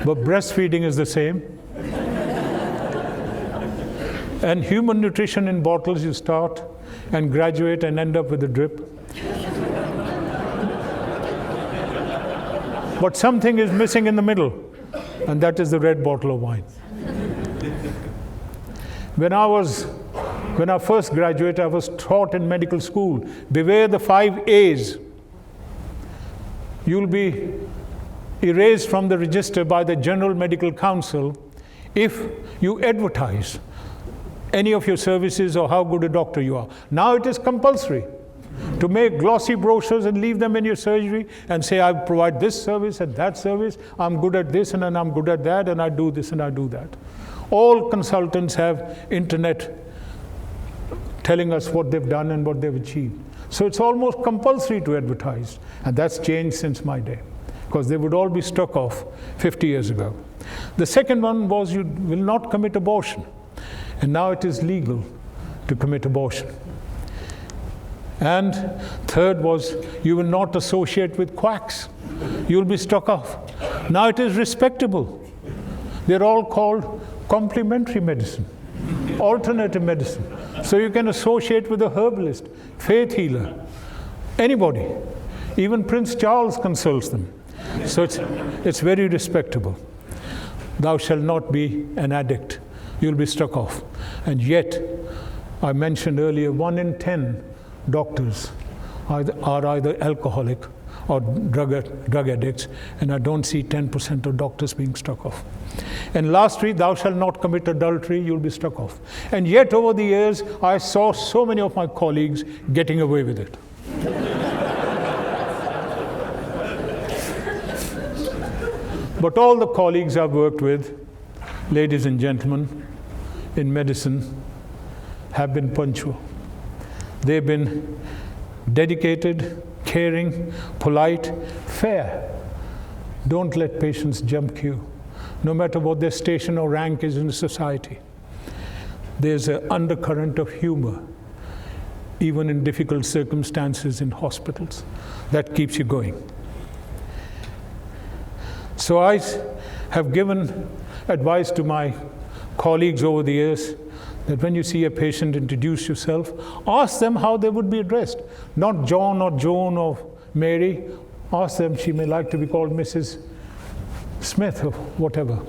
But breastfeeding is the same. And human nutrition in bottles, you start and graduate and end up with a drip. But something is missing in the middle, and that is the red bottle of wine. When I first graduated, I was taught in medical school, beware the 5 A's. You'll be erased from the register by the General Medical Council if you advertise any of your services or how good a doctor you are. Now it is compulsory to make glossy brochures and leave them in your surgery and say, I provide this service and that service, I'm good at this and I'm good at that, and I do this and I do that. All consultants have internet telling us what they've done and what they've achieved. So it's almost compulsory to advertise, and that's changed since my day, because they would all be struck off 50 years ago. The second one was you will not commit abortion. And now it is legal to commit abortion. And third was you will not associate with quacks. You'll be struck off. Now it is respectable. They're all called complementary medicine, alternative medicine. So you can associate with a herbalist, faith healer, anybody. Even Prince Charles consults them. So it's very respectable. Thou shalt not be an addict. You'll be struck off. And yet, I mentioned earlier, 1 in 10 doctors are either alcoholic or drug addicts, and I don't see 10% of doctors being struck off. And lastly, thou shalt not commit adultery, you'll be struck off. And yet, over the years, I saw so many of my colleagues getting away with it. But all the colleagues I've worked with, ladies and gentlemen, in medicine, have been punctual. They've been dedicated, caring, polite, fair. Don't let patients jump queue, no matter what their station or rank is in society. There's an undercurrent of humor, even in difficult circumstances in hospitals, that keeps you going. So I have given advice to my colleagues over the years that when you see a patient, introduce yourself, ask them how they would be addressed. Not John or Joan or Mary. Ask them, she may like to be called Mrs. Smith or whatever.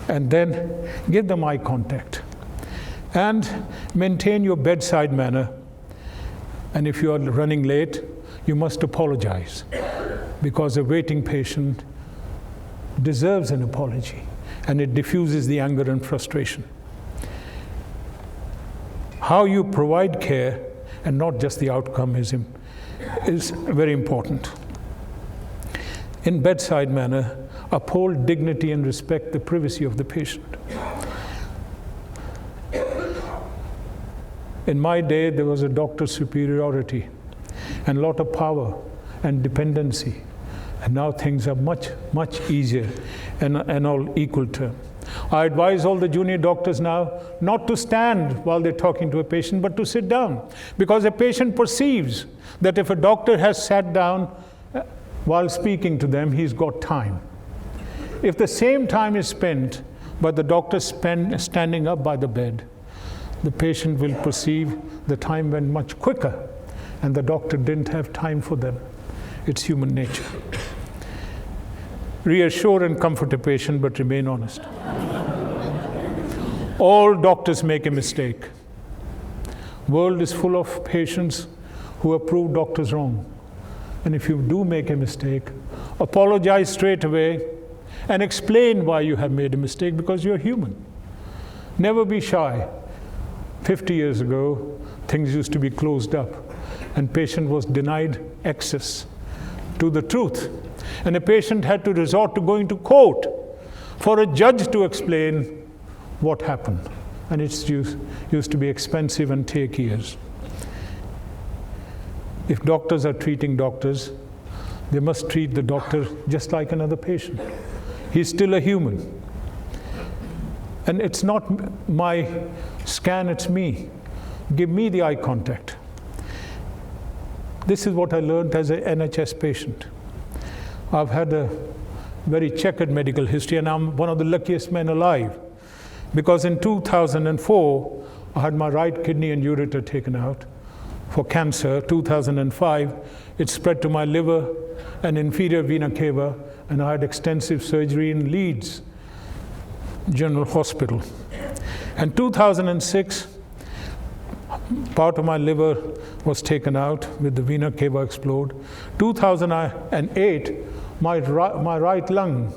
And then give them eye contact. And maintain your bedside manner. And if you are running late, you must apologize, because a waiting patient deserves an apology, and it diffuses the anger and frustration. How you provide care, and not just the outcome, is very important. In bedside manner, uphold dignity and respect the privacy of the patient. In my day, there was a doctor's superiority and a lot of power and dependency. And now things are much, much easier and all equal term. I advise all the junior doctors now not to stand while they're talking to a patient, but to sit down. Because a patient perceives that if a doctor has sat down while speaking to them, he's got time. If the same time is spent by the doctor standing up by the bed, the patient will perceive the time went much quicker, and the doctor didn't have time for them. It's human nature. Reassure and comfort a patient, but remain honest. All doctors make a mistake. World is full of patients who have proved doctors wrong. And if you do make a mistake, apologize straight away and explain why you have made a mistake, because you're human. Never be shy. 50 years ago, things used to be closed up, and patient was denied access to the truth. And a patient had to resort to going to court for a judge to explain what happened. And it used to be expensive and take years. If doctors are treating doctors, they must treat the doctor just like another patient. He's still a human. And it's not my scan, it's me. Give me the eye contact. This is what I learned as an NHS patient. I've had a very checkered medical history, and I'm one of the luckiest men alive. Because in 2004, I had my right kidney and ureter taken out for cancer. 2005, it spread to my liver and inferior vena cava, and I had extensive surgery in Leeds General Hospital. And 2006, part of my liver was taken out with the vena cava explode. 2008, my right lung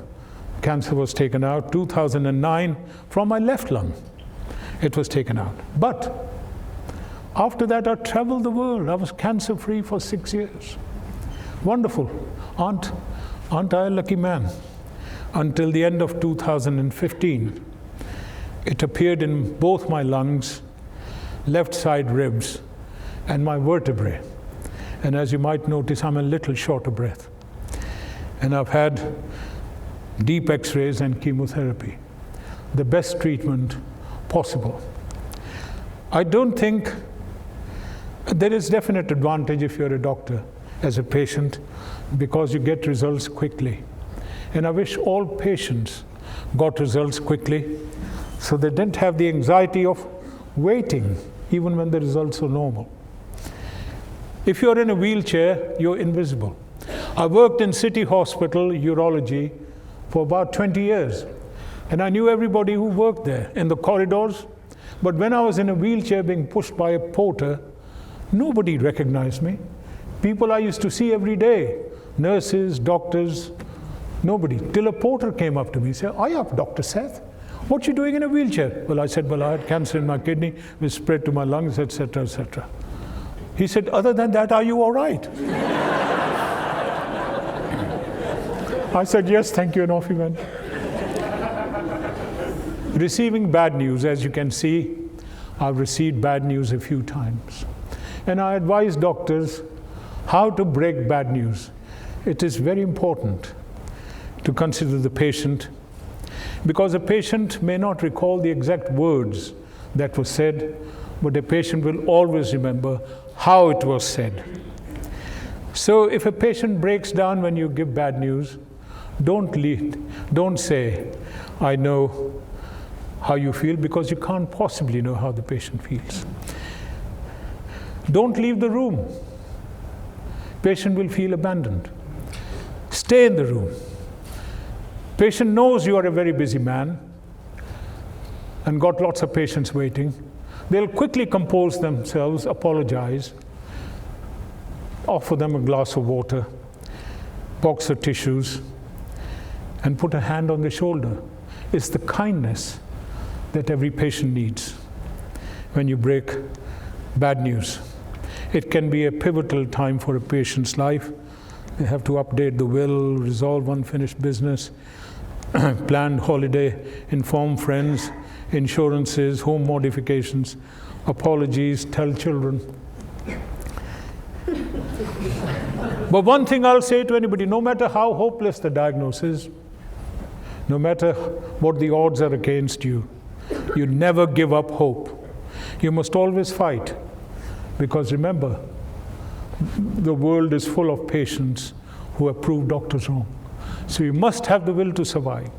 cancer was taken out. 2009, from my left lung, it was taken out. But after that, I traveled the world. I was cancer-free for 6 years. Wonderful. Aren't I a lucky man? Until the end of 2015, it appeared in both my lungs, left side ribs, and my vertebrae. And as you might notice, I'm a little short of breath. And I've had deep x-rays and chemotherapy. The best treatment possible. I don't think there is definite advantage if you're a doctor as a patient, because you get results quickly. And I wish all patients got results quickly, so they didn't have the anxiety of waiting even when the results are normal. If you're in a wheelchair, you're invisible. I worked in City Hospital urology for about 20 years, and I knew everybody who worked there in the corridors. But when I was in a wheelchair being pushed by a porter, nobody recognized me. People I used to see every day, nurses, doctors, nobody. Till a porter came up to me and said, "Are you up, Dr. Seth? What you doing in a wheelchair?" Well, I said, "Well, I had cancer in my kidney, which spread to my lungs, etc., etc." He said, "Other than that, are you all right?" I said, "Yes, thank you," and off he went. Receiving bad news, as you can see, I've received bad news a few times. And I advise doctors how to break bad news. It is very important to consider the patient, because a patient may not recall the exact words that were said, but a patient will always remember how it was said. So if a patient breaks down when you give bad news, don't say, "I know how you feel," because you can't possibly know how the patient feels. Don't leave the room. Patient will feel abandoned. Stay in the room. Patient knows you are a very busy man and got lots of patients waiting. They'll quickly compose themselves, apologize, offer them a glass of water, box of tissues, and put a hand on the shoulder. It's the kindness that every patient needs when you break bad news. It can be a pivotal time for a patient's life. They have to update the will, resolve unfinished business, plan holiday, inform friends, insurances, home modifications, apologies, tell children. But one thing I'll say to anybody, no matter how hopeless the diagnosis, no matter what the odds are against you, you never give up hope. You must always fight, because remember, the world is full of patients who have proved doctors wrong. So you must have the will to survive.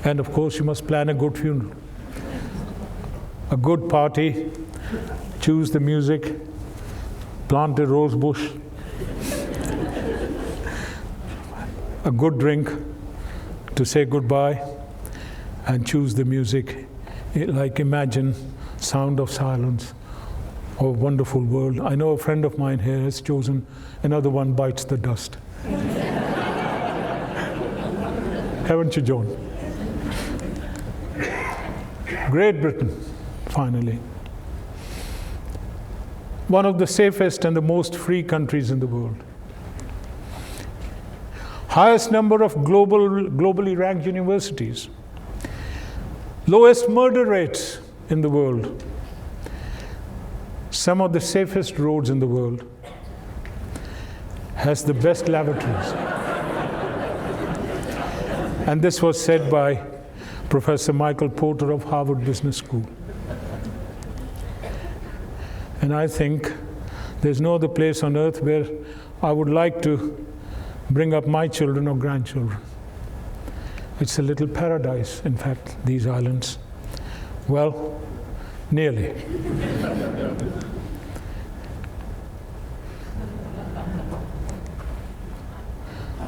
And of course, you must plan a good funeral, a good party, choose the music, plant a rose bush, a good drink, to say goodbye and choose the music, like Imagine, Sound of Silence, or Wonderful World. I know a friend of mine here has chosen another one, Bites the Dust. Haven't you, John? Great Britain, finally. One of the safest and the most free countries in the world. Highest number of globally ranked universities. Lowest murder rates in the world. Some of the safest roads in the world. Has the best lavatories. And this was said by Professor Michael Porter of Harvard Business School. And I think there's no other place on earth where I would like to bring up my children or grandchildren. It's a little paradise, in fact, these islands. Well, nearly.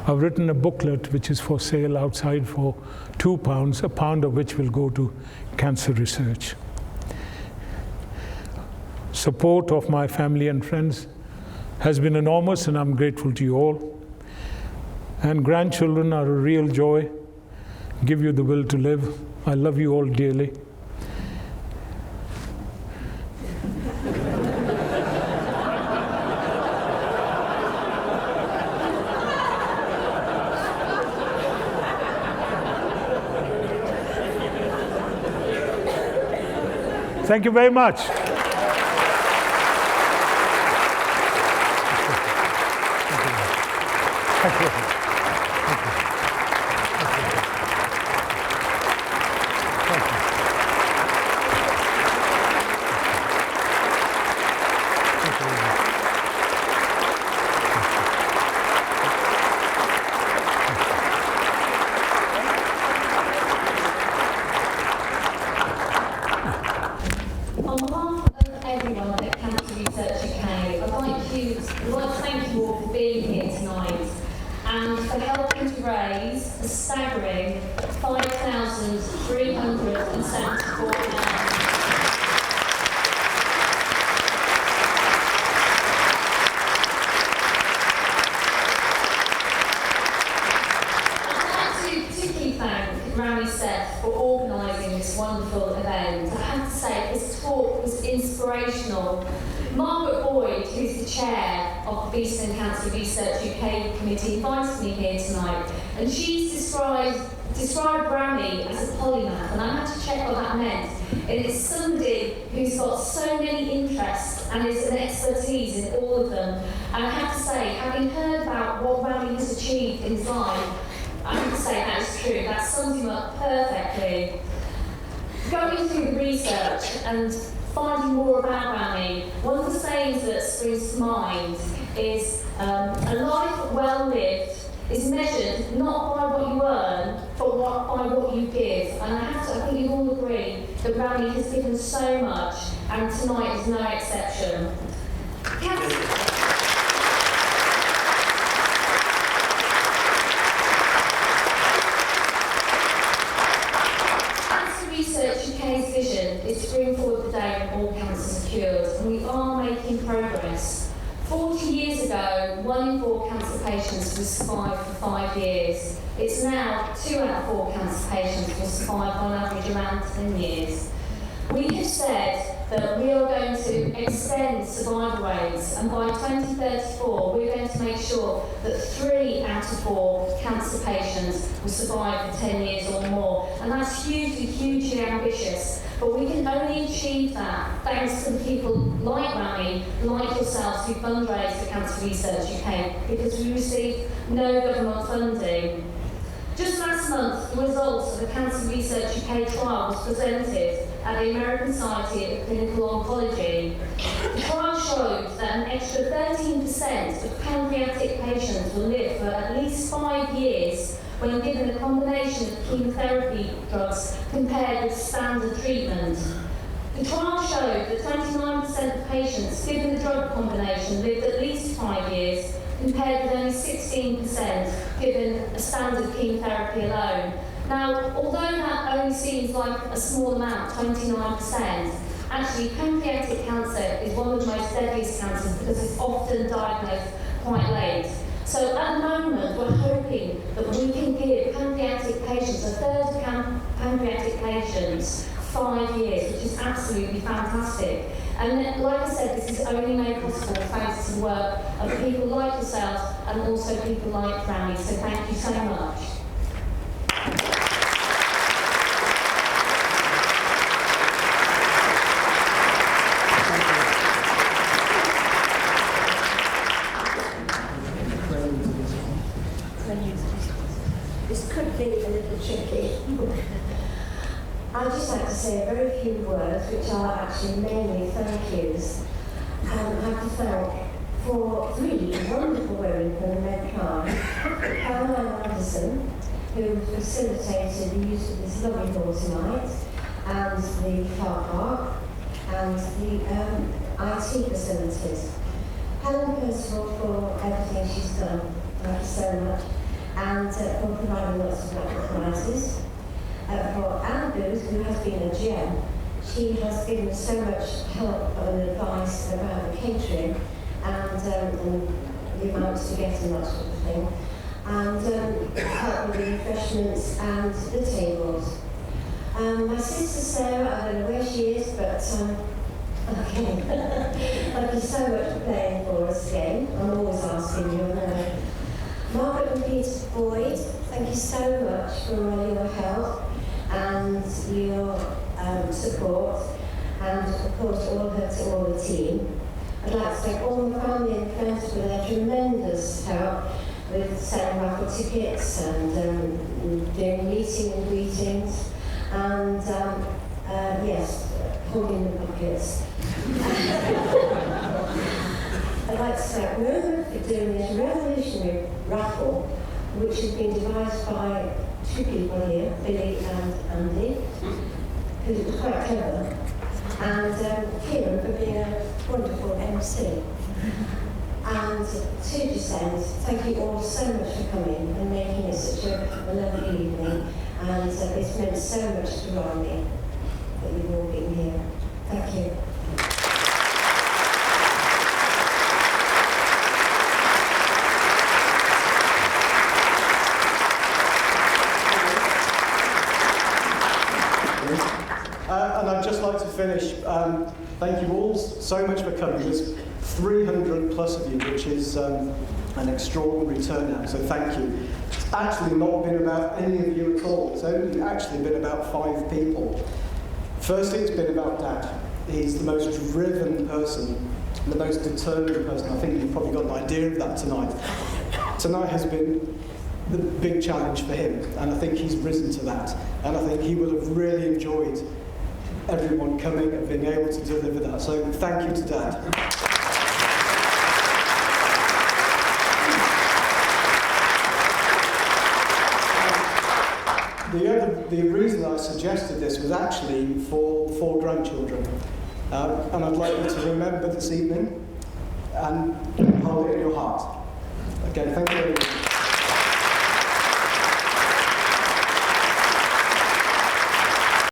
I've written a booklet which is for sale outside for £2, a pound of which will go to cancer research. Support of my family and friends has been enormous, and I'm grateful to you all. And grandchildren are a real joy, give you the will to live. I love you all dearly. Thank you very much. Thank you. Rami Seth for organising this wonderful event. I have to say, his talk was inspirational. Margaret Boyd, who's the chair of the Beeston Cancer Research UK committee, invited me here tonight, and she's described Rami as a polymath, and I had to check what that meant. And it's somebody who's got so many interests and is an expertise in all of them. And I have to say, having heard about what Rami has achieved in his life, I have to say that is true. That sums him up perfectly. Going through the research and finding more about Rami, one of the sayings that springs to mind is a life well lived is measured not by what you earn, but by what you give. And I think you all agree that Rami has given so much, and tonight is no exception. Cancer Research UK's vision is to bring forward the day when all cancers are cured, and we are making progress. 40 years ago, 1 in 4 cancer patients will survive for 5 years. It's now 2 out of 4 cancer patients will survive on average around 10 years. We have said that we are going to extend survival rates, and by 2034 we're going to make sure that 3 out of 4 cancer patients will survive for 10 years or more. And that's hugely ambitious. But we can only achieve that thanks to the people like Rami, like yourselves, who fundraise for Cancer Research UK, because we receive no government funding. Just last month, the results of the Cancer Research UK trial was presented at the American Society of Clinical Oncology. The trial showed that an extra 13% of pancreatic patients will live for at least 5 years when given a combination of chemotherapy drugs compared with standard treatment. The trial showed that 29% of patients given the drug combination lived at least 5 years, compared with only 16% given a standard chemotherapy alone. Now, although that only seems like a small amount, 29%, actually pancreatic cancer is one of the most deadliest cancers because it's often diagnosed quite late. So at the moment, we're hoping that we can give pancreatic patients, a third of pancreatic patients, 5 years, which is absolutely fantastic. And like I said, this is only made possible thanks to the work of people like yourselves and also people like Rami. So thank you so much. This could be a little tricky. I'd just like to say a very few words, which are actually mainly thank yous. I have to thank for 3 wonderful women from the Medcar, Caroline Anderson, who facilitated the use of this lovely hall tonight, and the car park, and the IT facilities. Helen Percival for everything she's done. Thank you so much. And for providing lots of wonderful prizes. For Anne Booth, who has been a gem, she has given so much help and advice about the catering and the amounts to get and that sort of thing, and help with the refreshments and the tables. My sister Sarah, I don't know where she is, but okay. Thank you so much for playing for us again. I'm always asking you. Margaret and Peter Boyd, thank you so much for all your help and your support, and of course all the team. I'd like to thank all my family and friends for their tremendous help with selling raffle tickets and doing meeting and greetings, and yes, holding the buckets. I'd like to thank Roma for doing this revolutionary raffle, which has been devised by 2 people here, Billy and Andy, because it was quite clever, and Kieran for being a wonderful MC. And to just end, thank you all so much for coming and making it such a lovely evening, and it's meant so much to Rami that you've all been here. Thank you. And I'd just like to finish. Thank you all so much for coming. There's 300 plus of you, which is an extraordinary turnout, so thank you. It's actually not been about any of you at all. It's only actually been about 5 people. Firstly, it's been about Dad. He's the most driven person, the most determined person. I think you've probably got an idea of that tonight. Tonight has been the big challenge for him, and I think he's risen to that. And I think he will have really enjoyed everyone coming and being able to deliver that. So thank you to Dad. The reason I suggested this was actually for 4 grandchildren. And I'd like you to remember this evening and hold it in your heart. Okay, thank you very much.